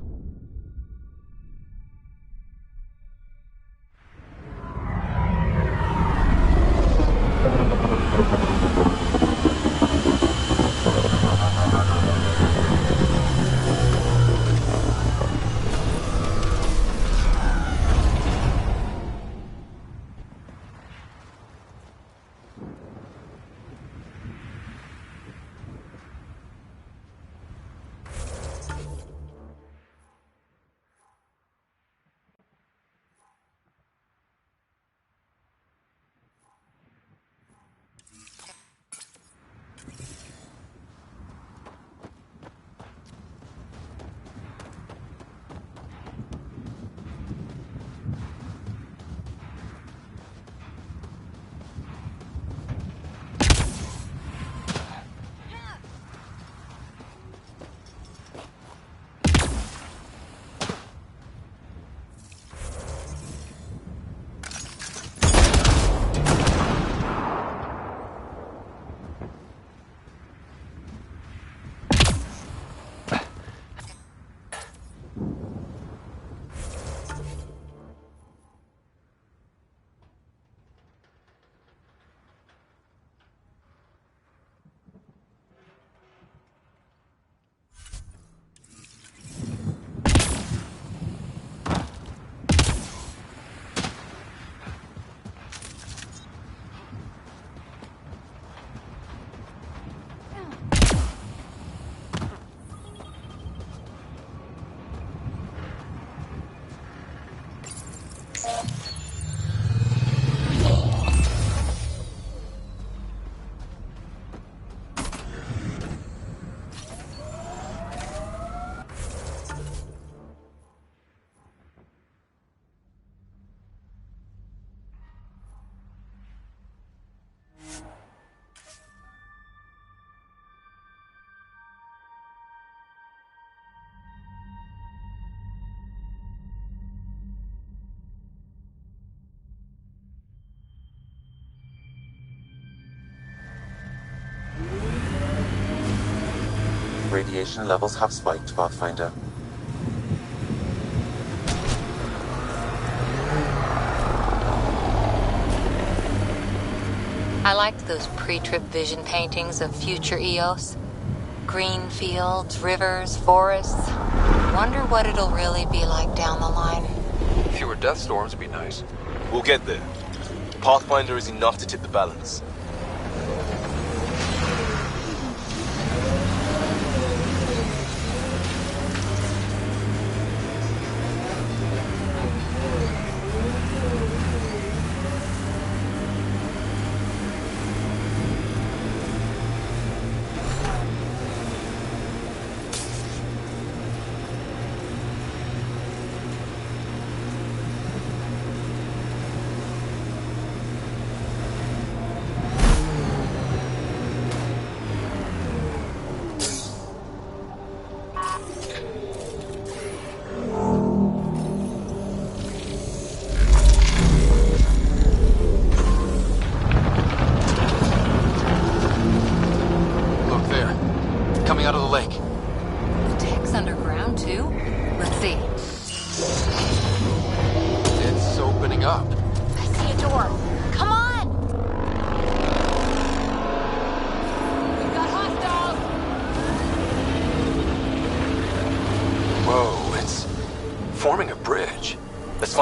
Radiation levels have spiked, Pathfinder. I liked those pre-trip vision paintings of future Eos. Green fields, rivers, forests. Wonder what it'll really be like down the line. Fewer death storms would be nice. We'll get there. Pathfinder is enough to tip the balance.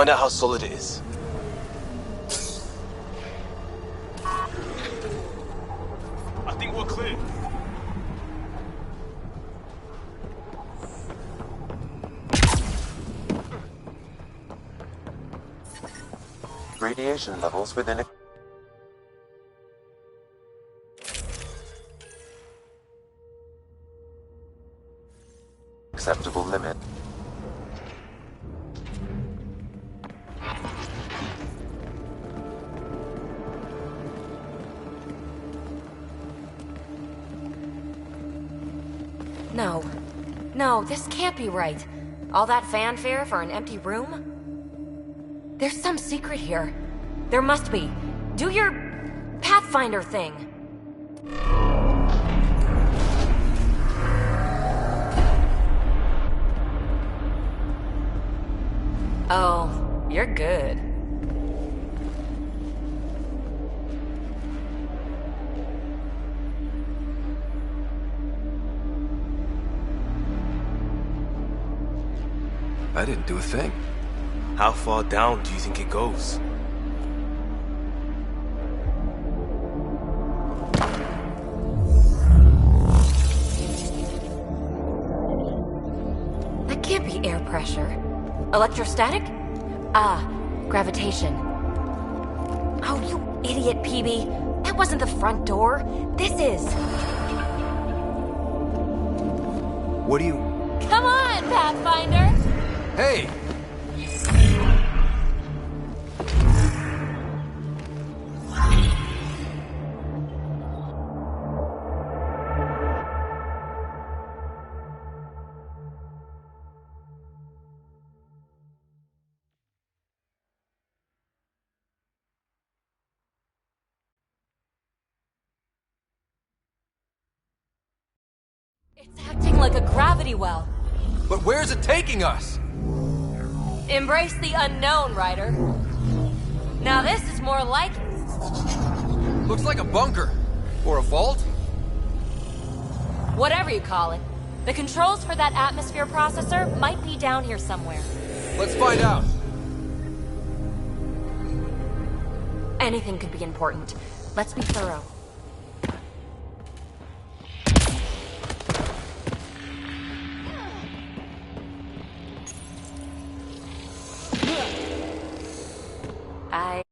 find out how solid it is. I think we're clear. Radiation levels within acceptable limit. No. No, this can't be right. All that fanfare for an empty room? There's some secret here. There must be. Do your Pathfinder thing. Oh, you're good. I didn't do a thing. How far down do you think it goes? That can't be air pressure. Electrostatic? Ah, gravitation. Oh, you idiot, PB. That wasn't the front door. This is. What do you... Come on, Pathfinder! Hey! It's acting like a gravity well. But where's it taking us? Embrace the unknown, Ryder. Now this is more like it. Looks like a bunker. Or a vault? Whatever you call it. The controls for that atmosphere processor might be down here somewhere. Let's find out. Anything could be important. Let's be thorough. I